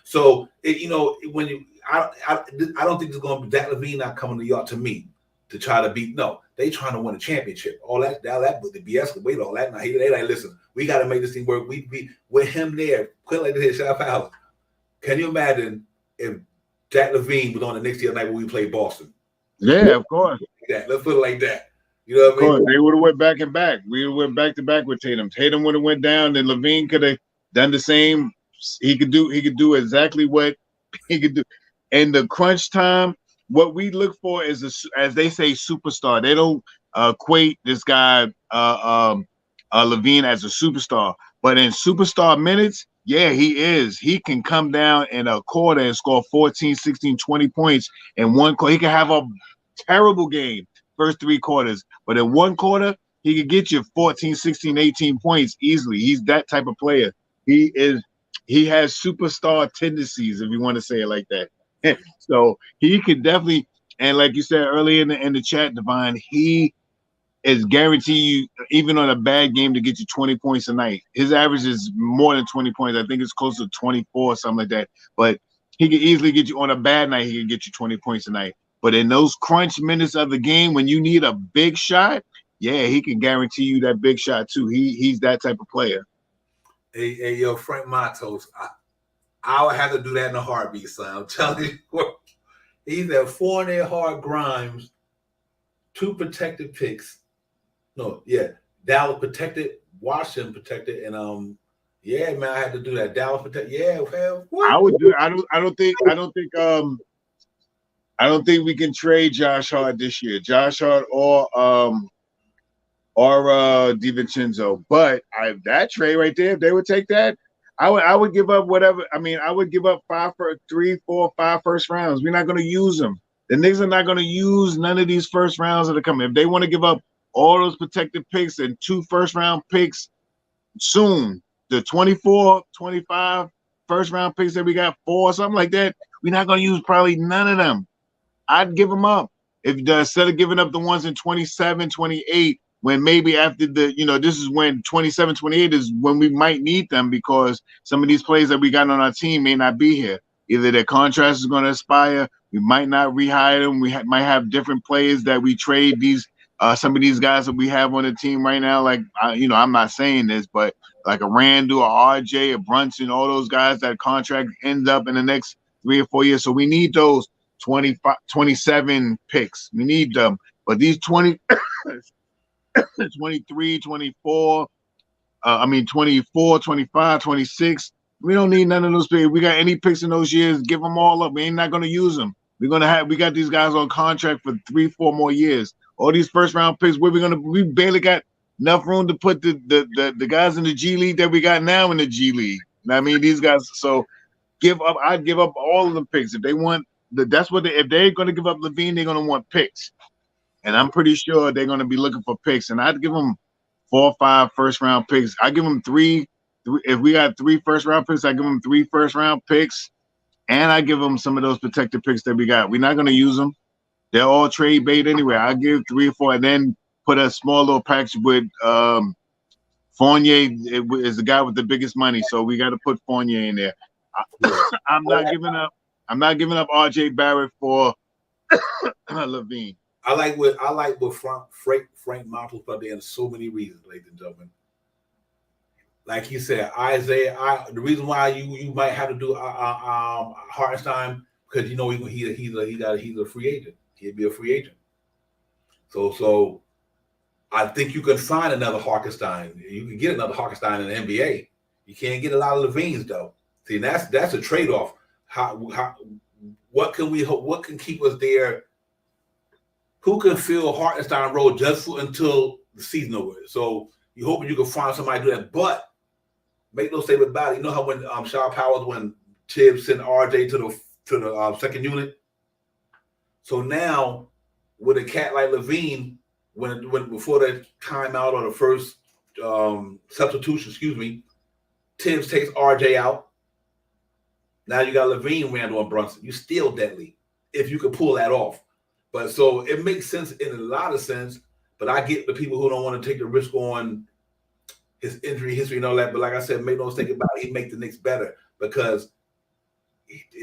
So when I don't think it's going to be Zach LaVine not coming to York to me to try to beat. No, they trying to win a championship. All that but the BS wait all that. Now they like, listen, we got to make this thing work. We with him there, put like this, shot out. Can you imagine if Zach LaVine was on the Knicks the other night when we played Boston? Yeah, of course. Let's put it like that. You know what I mean? They would have went back and back. We would have went back to back with Tatum. Tatum would have went down, and LaVine could have done the same. He could do exactly what he could do. And the crunch time, what we look for is as they say, superstar. They don't equate this guy LaVine as a superstar, but in superstar minutes, yeah, he is. He can come down in a quarter and score 14, 16, 20 points in one quarter. He can have a terrible game first 3 quarters, but in one quarter, he could get you 14, 16, 18 points easily. He's that type of player. He has superstar tendencies, if you want to say it like that. So he could definitely, and like you said earlier in the chat, Divine, he is guaranteed you, even on a bad game, to get you 20 points a night. His average is more than 20 points. I think it's close to 24 or something like that. But he could easily get you on a bad night. He could get you 20 points a night. But in those crunch minutes of the game, when you need a big shot, yeah, he can guarantee you that big shot too. He's that type of player. Hey, yo, Frank Matos, I would have to do that in a heartbeat, son. I'm telling you. He's at 4 in their hard Grimes, 2 protected picks. No, yeah, Dallas protected, Washington protected, and yeah, man, I had to do that. Dallas protected, yeah. Well, what? I would do. I don't think we can trade Josh Hart this year. Josh Hart or DiVincenzo. But that trade right there, if they would take that, I would give up whatever. I mean, I would give up 3, 4, 5 first rounds. We're not going to use them. The Knicks are not going to use none of these first rounds that are coming. If they want to give up all those protected picks and 2 first-round picks soon, the 24, 25 first-round picks that we got 4 or something like that, we're not going to use probably none of them. I'd give them up. Instead of giving up the ones in 27, 28, when maybe after this is when 27, 28 is when we might need them because some of these players that we got on our team may not be here. Either their contracts is going to expire, we might not rehire them, we might have different players that we trade some of these guys that we have on the team right now, like, I'm not saying this, but like a Randall, a RJ, a Brunson, all those guys that contract ends up in the next 3 or 4 years. So we need those 25, 27 picks. We need them. But these 20, 23, 24, 24, 25, 26, we don't need none of those picks. We got any picks in those years, give them all up. We ain't not going to use them. We got these guys on contract for 3, 4 more years. All these first round picks, we barely got enough room to put the guys in the G League that we got now in the G League. I mean, these guys, so I'd give up all of the picks. If they want if they're going to give up LaVine, they're going to want picks. And I'm pretty sure they're going to be looking for picks. And I'd give them 4 or 5 first round picks. I give them 3. If we got 3 first round picks, I give them 3 first round picks. And I give them some of those protected picks that we got. We're not going to use them. They're all trade bait anyway. I give 3 or 4 and then put a small little package with Fournier is the guy with the biggest money. So we got to put Fournier in there. I'm not giving up RJ Barrett for LaVine. I like what Frank Montel put there in so many reasons, ladies and gentlemen. Like he said, Isaiah. The reason why you might have to do Hartenstein because he's a free agent. He'd be a free agent. So I think you can sign another Hartenstein. You can get another Hartenstein in the NBA. You can't get a lot of LaVines though. See, that's a trade-off. what can we hope? What can keep us there? Who can fill Hartenstein role until the season over? So you hoping you can find somebody to do that. But make no statement about it. You know how when Shaw Powers, when Tibbs sent RJ to the second unit. So now with a cat like Levine, when before the timeout or the first substitution, Tibbs takes RJ out. Now you got Levine, Randall, and Brunson. You still deadly if you can pull that off. But so it makes sense in a lot of sense. But I get the people who don't want to take the risk on his injury history and all that. But like I said, make no mistake about it, he make the Knicks better because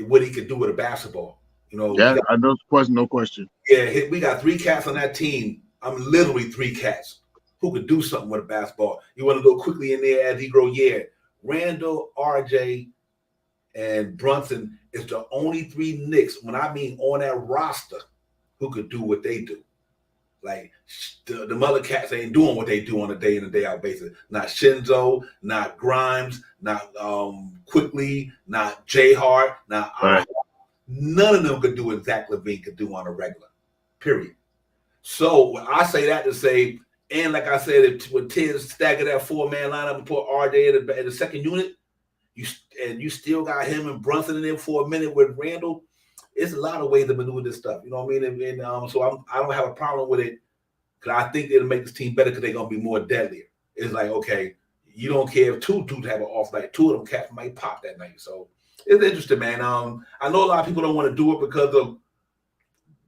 what he could do with a basketball. Yeah, I know. No question. Yeah, we got 3 cats on that team. I'm literally 3 cats who could do something with a basketball. You want to go quickly in there as he grow? Yeah, Randall, RJ, and Brunson is the only 3 Knicks, when I mean on that roster, who could do what they do. Like the other cats ain't doing what they do on a day in and day out basis. Not Shinzo, not Grimes, not Quickly, not J Hart, not right. None of them could do what Zach LaVine could do on a regular. Period. So when I say that to say, and like I said, when Tibbs stagger that 4-man lineup and put RJ in the second unit, you still got him and Brunson in there for a minute with Randall. It's a lot of ways to maneuver this stuff. You know what I mean? And so I don't have a problem with it because I think it'll make this team better because they're going to be more deadlier. It's like, okay, you don't care if 2 dudes have an off night. 2 of them cats might pop that night. So it's interesting, man. I know a lot of people don't want to do it because of,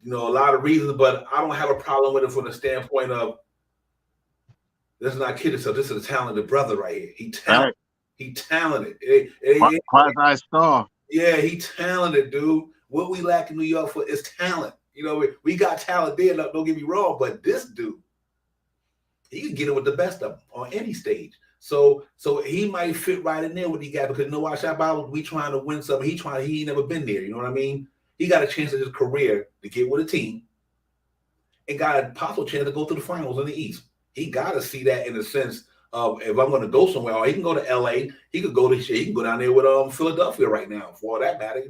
a lot of reasons, but I don't have a problem with it from the standpoint of, let's not kid yourself. This is a talented brother right here. He talented. Right. He talented. Star. Yeah, he talented, dude. What we lack in New York for is talent. We got talent there. Don't get me wrong, but this dude, he can get it with the best of them on any stage. So he might fit right in there with these guys because why Shot Bible, we trying to win something. He ain't never been there. You know what I mean? He got a chance in his career to get with a team and got a possible chance to go to the finals in the East. He got to see that in the sense of if I'm going to go somewhere, or he can go to LA, he could go down there with Philadelphia right now. For all that matter,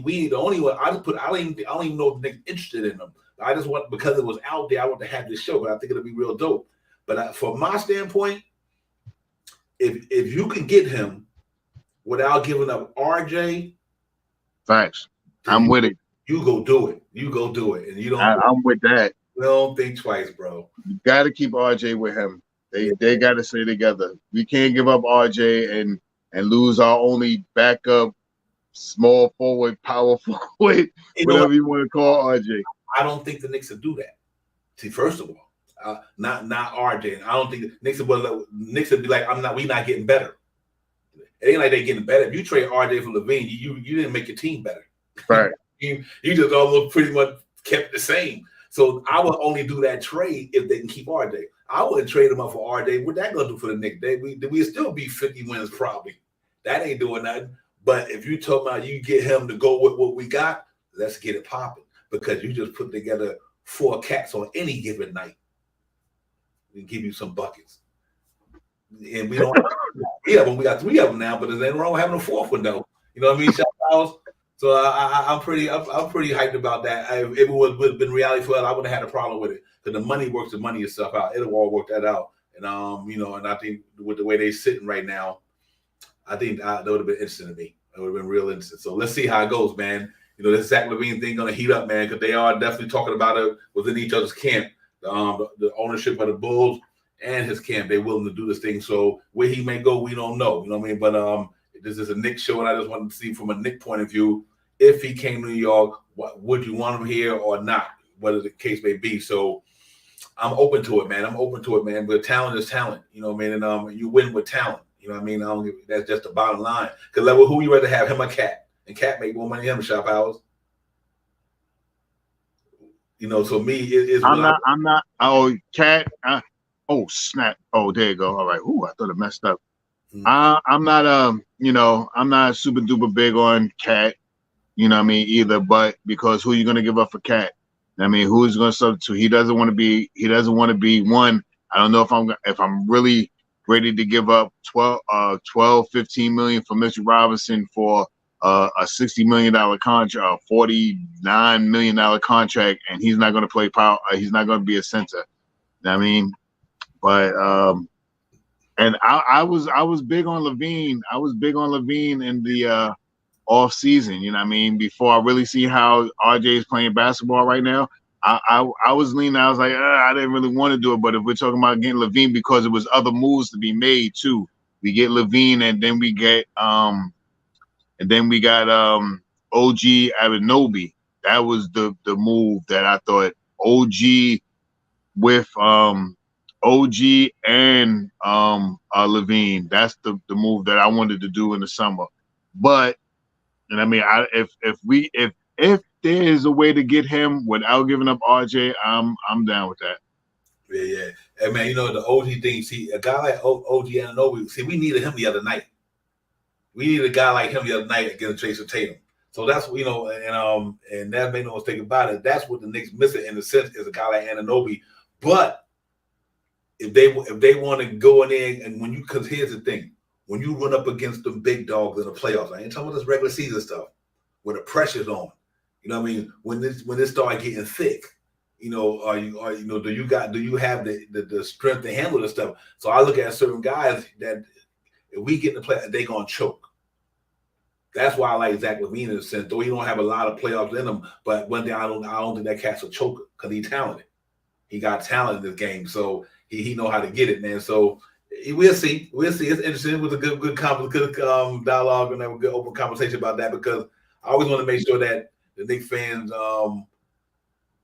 we the only one. I don't even know if Nick's interested in him. I just want, because it was out there, I want to have this show, but I think it'll be real dope. But from my standpoint, if you can get him without giving up RJ, facts. I'm with it. You go do it. And you don't. I'm with that. Don't think twice, bro. You got to keep RJ with him. They got to stay together. We can't give up RJ and lose our only backup, small forward, power forward, whatever you want to call RJ. I don't think the Knicks will do that. See, first of all, not RJ. I don't think the Knicks will be like, we not getting better. It ain't like they getting better. If you trade RJ for Levine, you didn't make your team better. Right. you just almost pretty much kept the same. So I would only do that trade if they can keep RJ. I wouldn't trade him up for RJ. What that gonna do for the Knicks? We still be 50 wins probably. That ain't doing nothing. But if you talking about you get him to go with what we got, let's get it popping. Because you just put together 4 cats on any given night. We give you some buckets. And we don't have 3 of them. We got 3 of them now, but there's nothing wrong with having a 4th one though. You know what I mean? So I'm pretty hyped about that. If it would have been reality for us, I wouldn't have had a problem with it because the money works the money itself out. It'll all work that out. And and I think with the way they're sitting right now, I think that would have been interesting to me. It would have been real interesting. So let's see how it goes, man. This Zach LaVine thing gonna heat up, man, because they are definitely talking about it within each other's camp. The ownership of the Bulls and his camp, they're willing to do this thing. So where he may go, we don't know. You know what I mean? But this is a Knicks show, and I just wanted to see from a Knicks point of view, if he came to New York, would you want him here or not, whatever the case may be. So I'm open to it, man. But talent is talent, you know what I mean? And you win with talent, you know what I mean? That's just the bottom line. Because who you rather have, him or Cat? And Cat make more money than him, Shop Hours. So me, it's I'm not. Oh, Cat. Oh, snap. Oh, there you go. All right. Ooh, I thought it messed up. Mm-hmm. I'm not. I'm not super duper big on Cat. You know what I mean? Either, but because who you gonna give up for Cat? I mean, who's gonna substitute? He doesn't want to be one. I don't know if I'm really ready to give up 12, 15 million for Mitchell Robinson for a $60 million contract, a $49 million contract, and he's not going to play power. He's not going to be a center. You know what I mean, but and I was big on Levine. I was big on Levine in the off season. You know what I mean, before I really see how RJ is playing basketball right now. I was leaning. I was like, I didn't really want to do it. But if we're talking about getting Levine, because it was other moves to be made too. We get Levine, and then we get OG Anunoby. That was the move that I thought OG with OG and Levine. That's the move that I wanted to do in the summer. But and I mean, if there is a way to get him without giving up RJ, I'm down with that. Yeah. Hey man, you know the OG thing. See, a guy like OG Anunoby. See, we needed him the other night. We needed a guy like him the other night against Jason Tatum. So that's and that made no mistake about it. That's what the Knicks missing in a sense is a guy like Anunoby. But if they want to go in there and because here's the thing, when you run up against the big dogs in the playoffs, I ain't talking about this regular season stuff where the pressure's on. You know what I mean? When this start getting thick, do you have the strength to handle this stuff? So I look at certain guys that if we get in the play, they gonna choke. That's why I like Zach LaVine in a sense, though he don't have a lot of playoffs in him. But one thing I don't think that cat's a choker because he's talented. He got talent in this game, so he know how to get it, man. So we'll see. It's interesting. It was a good dialogue and a good open conversation about that because I always want to make sure that the Knicks fans.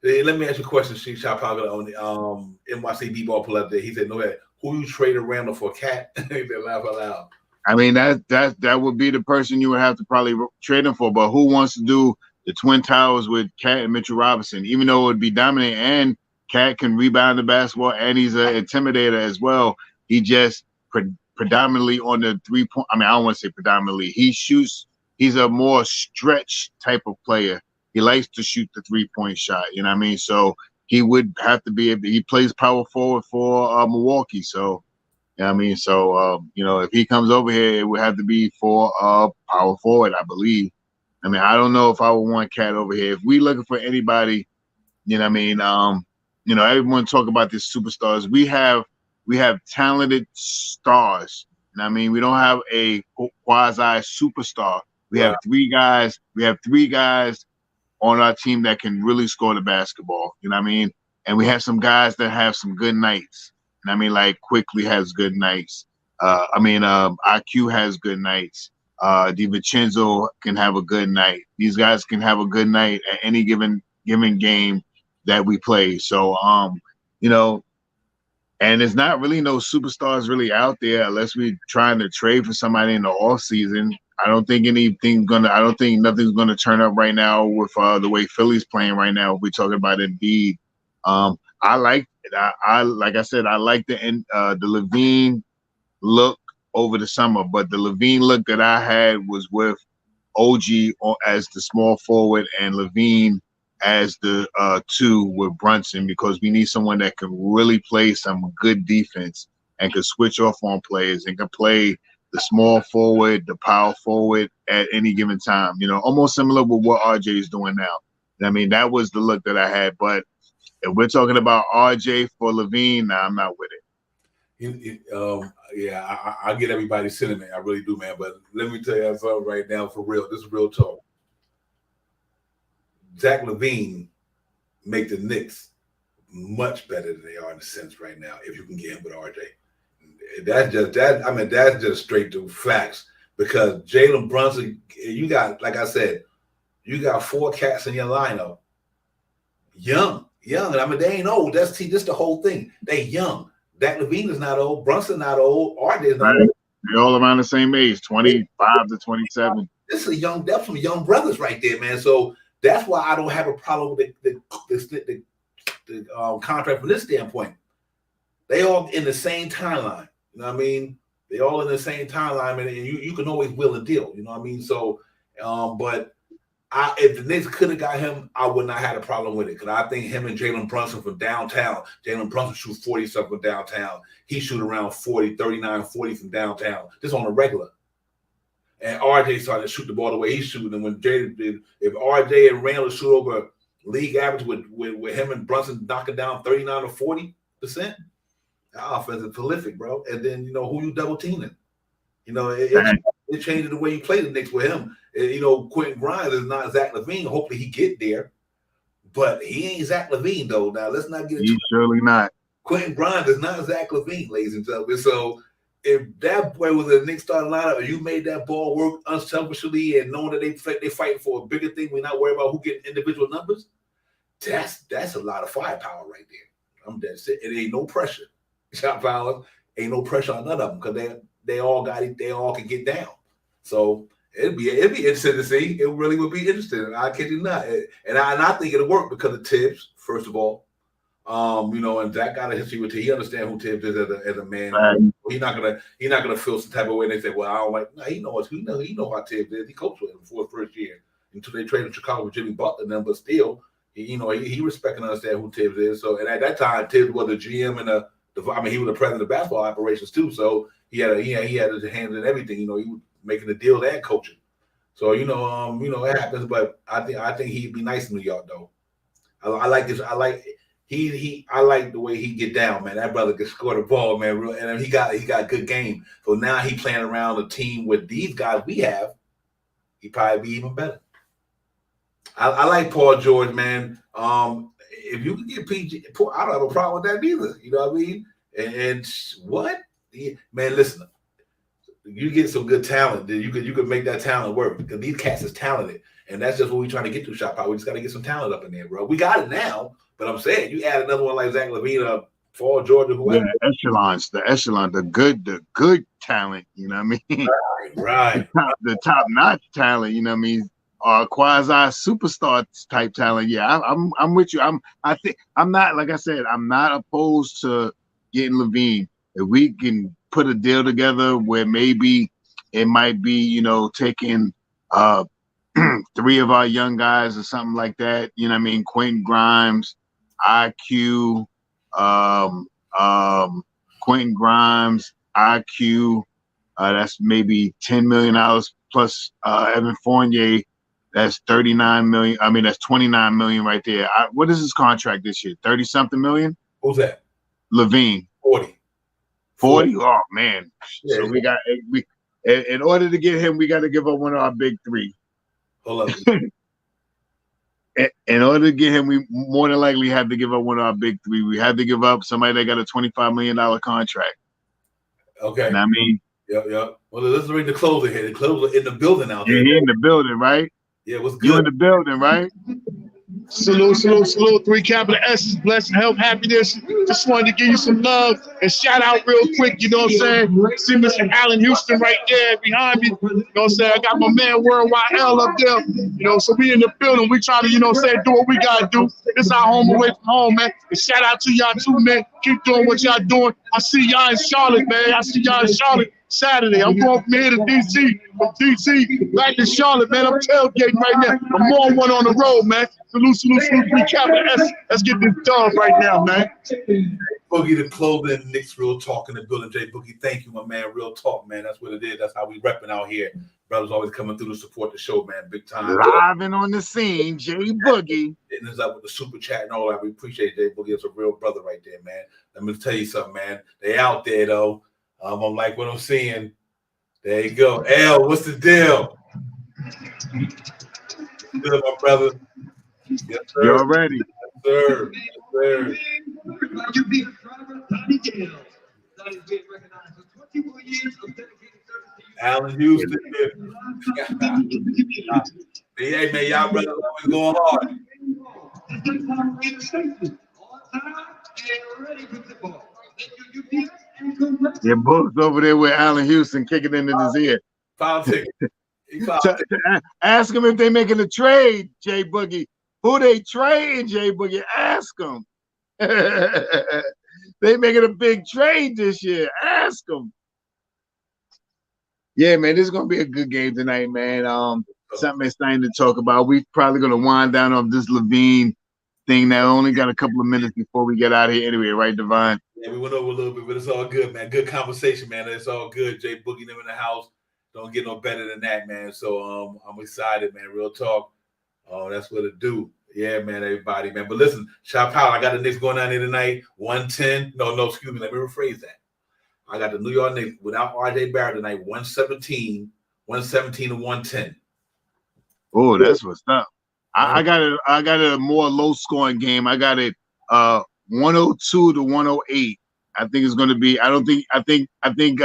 Let me ask you a question. She shot probably on NYC B-ball pull up there. He said, "No, who you traded Randall for? Cat?" They laugh out loud. I mean that would be the person you would have to probably trade him for. But who wants to do the Twin Towers with Cat and Mitchell Robinson? Even though it would be dominant and Cat can rebound the basketball and he's an intimidator as well. He just predominantly on the 3-point. I mean, I don't want to say predominantly. He shoots. He's a more stretch type of player. He likes to shoot the 3-point shot. You know what I mean? So he would have to be. He plays power forward for Milwaukee. So you know what I mean? So if he comes over here, it would have to be for power forward, I believe. I mean, I don't know if I would want Cat over here. If we looking for anybody, you know what I mean? Everyone talk about these superstars. We have talented stars. You know what I mean? We don't have a quasi superstar. We have three guys. We have three guys on our team that can really score the basketball. You know what I mean? And we have some guys that have some good nights. You know what I mean? Like Quickly has good nights. IQ has good nights. DiVincenzo can have a good night. These guys can have a good night at any given game that we play. So, and there's not really no superstars really out there unless we're trying to trade for somebody in the off season. I don't think nothing's gonna turn up right now with the way Philly's playing right now. If we're talking about Embiid. I like the Levine look over the summer, but the Levine look that I had was with OG as the small forward and Levine as the 2 with Brunson, because we need someone that can really play some good defense and can switch off on players and can play the small forward, the power forward at any given time. Almost similar with what RJ is doing now. I mean, that was the look that I had. But if we're talking about RJ for Levine, I'm not with it. I get everybody's sentiment. I really do, man. But let me tell you something right now, for real. This is real talk. Zach LaVine make the Knicks much better than they are in a sense right now. If you can get him with RJ, that's just straight to facts. Because Jalen Brunson, you got, like I said, you got 4 cats in your lineup, young. I mean, they ain't old. That's the whole thing. They young. Zach LaVine is not old. Brunson not old. RJ is not old. They're all around the same age, 25 to 27. This is that's some young brothers right there, man. So that's why I don't have a problem with the contract from this standpoint. They all in the same timeline. You know what I mean? They all in the same timeline, and you can always will a deal. You know what I mean? So, but if the Knicks could have got him, I would not have had a problem with it, because I think him and Jalen Brunson from downtown. Jalen Brunson shoots 40-something from downtown. He shoot around 39, 40 from downtown, just on a regular. and RJ started to shoot the ball the way he's shooting. And when if RJ and Randall shoot over league average with him and Brunson knocking down 39 or 40%, that offense is prolific, bro. And then who you double teaming? It changes the way you play the Knicks with him. And, Quentin Grimes is not Zach LaVine. Hopefully he get there, but he ain't Zach LaVine though. Now let's not get into He's surely not. Quentin Grimes is not Zach LaVine, ladies and gentlemen. So if that boy was a Knicks starting lineup, and you made that ball work unselfishly and knowing that they fighting for a bigger thing, we're not worried about who getting individual numbers. That's a lot of firepower right there. I'm dead set. It ain't no pressure. Shot power ain't no pressure on none of them because they all got it. They all can get down. So it'd be interesting to see. It really would be interesting. I kid you not. And I think it'll work because of Tibbs, first of all. And Zach got a history with Tibbs. He understands who Tibbs is as a man. Right. He's not gonna feel some type of way. And they say, "Well, I don't like." No, he knows. He know how Tibbs is. He coached with him for the first year until they traded Chicago with Jimmy Butler. Then, but still, he respect and understand who Tibbs is. So, and at that time, Tibbs was a GM and he was the president of basketball operations too. So he had his hands in everything. He was making the deals and coaching. So it happens. But I think he'd be nice in New York though. I like this. I like the way he get down, man. That brother can score the ball, man. And he got a good game. So now he playing around a team with these guys we have. He probably be even better. I like Paul George, man. If you can get PG, I don't have a problem with that either. You know what I mean? And what? Man, listen. You get some good talent, then you could make that talent work because these cats is talented, and that's just what we're trying to get to. Shot power. We just got to get some talent up in there, bro. We got it now, but I'm saying you add another one like Zach LaVine, Paul George, or whoever. Yeah, the good talent. You know what I mean? Right. The top notch talent. You know what I mean? Quasi superstar type talent. Yeah, I'm with you. I'm not, like I said, I'm not opposed to getting LaVine. If we can put a deal together where maybe it might be, taking 3 of our young guys or something like that. You know what I mean? Quentin Grimes, IQ, Quentin Grimes, IQ. That's maybe $10 million plus Evan Fournier. That's $39 million. I mean, that's $29 million right there. What is his contract this year? 30-something million? Who's that? LaVine. 40? Oh man. Yeah, so we in order to get him, we got to give up one of our big 3. Hold on. In order to get him, we more than likely have to give up one of our big 3. We had to give up somebody that got a $25 million contract. Okay. You know what I mean? Yep. Well, let's read the closer here. The closer in the building out there. Yeah, he in the building, right? Yeah, what's good? You in the building, right? Salute. 3 capital S's, blessing, health, happiness. Just wanted to give you some love and shout out real quick, you know what I'm saying? See Mr. Allen Houston right there behind me. You know what I'm saying? I got my man Worldwide L up there. So we in the building. We try to, do what we gotta do. It's our home away from home, man. And shout out to y'all too, man. Keep doing what y'all doing. I see y'all in Charlotte, man. I see y'all in Charlotte Saturday. I'm going from here to DC. From DC back to Charlotte, man. I'm tailgating right now. I'm on one on the road, man. Salute, 3 capital S. Let's get this done right now, man. Boogie the clothing, Knicks Real Talk in the building. Jay Boogie, thank you, my man. Real talk, man. That's what it is. That's how we repping out here. Brothers always coming through to support the show, man. Big time. Live and on the scene, Jay Boogie. Hitting us up with the super chat and all that. We appreciate Jay Boogie. It's a real brother right there, man. Let me tell you something, man. They out there, though. I'm like what I'm seeing. There you go. L, what's the deal? Good, my brother. Yes, sir. You're ready. Yes, sir. Yes, sir. Allen Houston. Hey, man, y'all brothers always going hard. Your book's over there with Allen Houston kicking into his ear. Politics. Ask him if they making a trade, Jay Boogie. Who they trade, Jay Boogie? Ask them. They making a big trade this year. Ask them. Yeah, man, this is gonna be a good game tonight, man. Something exciting to talk about. We probably gonna wind down on this LaVine thing that only got a couple of minutes before we get out of here anyway, right, Devon? Yeah, we went over a little bit, but it's all good, man. Good conversation, man. It's all good. Jay Boogie them in the house. Don't get no better than that, man. So I'm excited, man. Real talk. Oh, that's what it do. Yeah, man, everybody, man. But listen, shout out. I got the Knicks going down there tonight. 110. No, excuse me. Let me rephrase that. I got the New York Knicks without RJ Barrett tonight. 117 to 110. Oh, that's what's up. I got it a more low scoring game. I got it 102 to 108. I think it's going to be. I think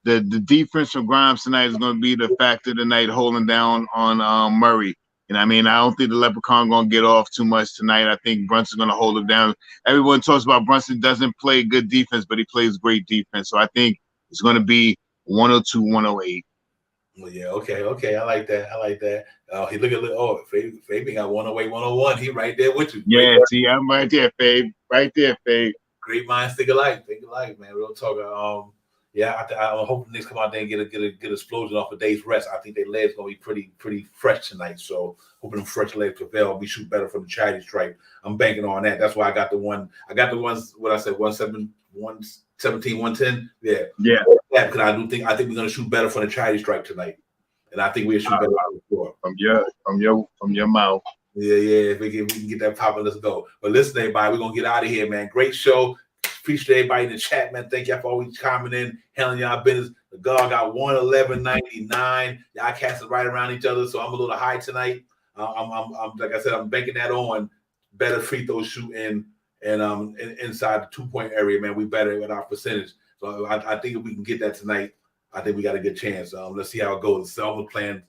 the defense from Grimes tonight is going to be the factor tonight, holding down on Murray. And I mean, I don't think the Leprechaun going to get off too much tonight. I think Brunson's going to hold him down. Everyone talks about Brunson doesn't play good defense, but he plays great defense. So I think it's going to be 102, 108. Well, yeah, okay. I like that. He look at Fabian got 108, 101. He right there with you. Yeah, see, I'm right there, Fabe. Right there, Fabe. Great minds think alike, man. Real talk. Yeah, I hope the Knicks come out there and get a explosion off a day's rest. I think their legs gonna be pretty fresh tonight. So hoping them fresh legs prevail. We shoot better from the charity stripe. I'm banking on that. That's why I got the ones. What I said, 117, 110. Yeah. Yeah, because I think we're gonna shoot better from the charity stripe tonight, and I think we'll shoot better before. From your mouth. Yeah. If we can get that popping, let's go. But listen, everybody, we're gonna get out of here, man. Great show. Appreciate everybody in the chat, man. Thank y'all for always commenting in, handling y'all business. The guard got 111.99. Y'all casting right around each other, so I'm a little high tonight. I'm like I said, I'm banking that on better free throw shooting and inside the 2-point area, man. We better with our percentage. So I think if we can get that tonight, I think we got a good chance. Let's see how it goes. Selma's playing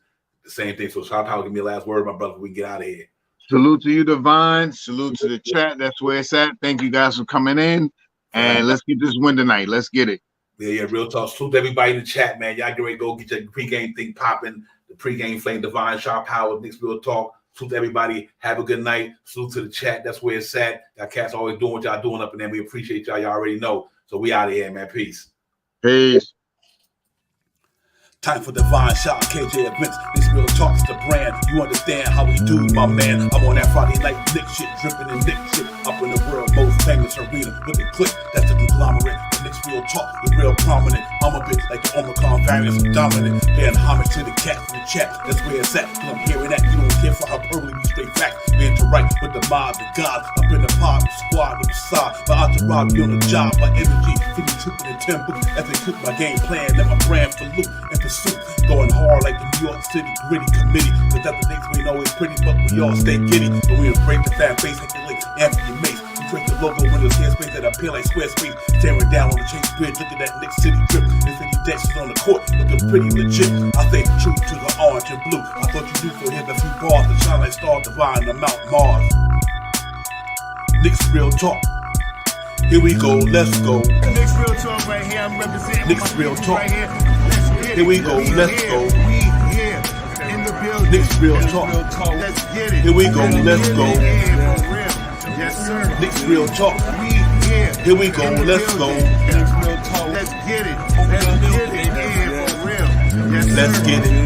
the same thing. So shout out, give me a last word, my brother. We can get out of here. Salute to you, Divine. Salute to the chat. That's where it's at. Thank you guys for coming in. And let's get this win tonight. Let's get it. Yeah, real talk. Salute to everybody in the chat, man. Y'all get ready to go get your pregame thing popping. The pregame flame, Divine, Sharp Power, Knicks Real Talk. Salute to everybody. Have a good night. Salute to the chat. That's where it's at. Y'all cats always doing what y'all doing up in there. We appreciate y'all. Y'all already know. So we out of here, man. Peace. Peace. Time for Divine Shot, KJ events. This Real Talk's the brand. You understand how we do, my man. I'm on that Friday night Nick shit, dripping in Nick shit. Up in the world most famous arena with the click. That's the conglomerate. The Knicks Real Talk, the real prominent. I'm a bit like the Omicron variants, dominant. Paying homage to the cats in the chat. That's where it's at. Cause I'm hearing that. You don't care for hyperbole, we straight facts. We interact with the mob, the gods. Up in the pod, the squad, the facade. My entourage be on the job, my energy. Feed me tripping in 10 books. As they cook my game plan, and my brand for loot and pursuit. Going hard like the New York City gritty committee. Cause that's the things we know is pretty, but we all stay giddy. And we embrace the fan base like the late Anthony Mace. We create the logo with those hair space that appear like Squarespace. Staring down on the Chase Bridge, look at that Knicks City drip. The city decks is on the court, looking pretty legit. I think true to the orange and blue. I thought you knew for him a few bars to shine like stars divine on Mount Mars. Knicks Real Talk. Here we go, let's go. Knicks Real Talk right here. I'm representing Knicks Real Talk. right here. Here we go, let's go. We here in the building. Knicks Real Talk. Let's get it. Here we go, let's go. Yeah, for real. Yes, sir. Knicks Real Talk. We here. Here we go, in the let's go. building. Let's get it. Let's get it. Yeah, for real. Yes, sir. Let's get it.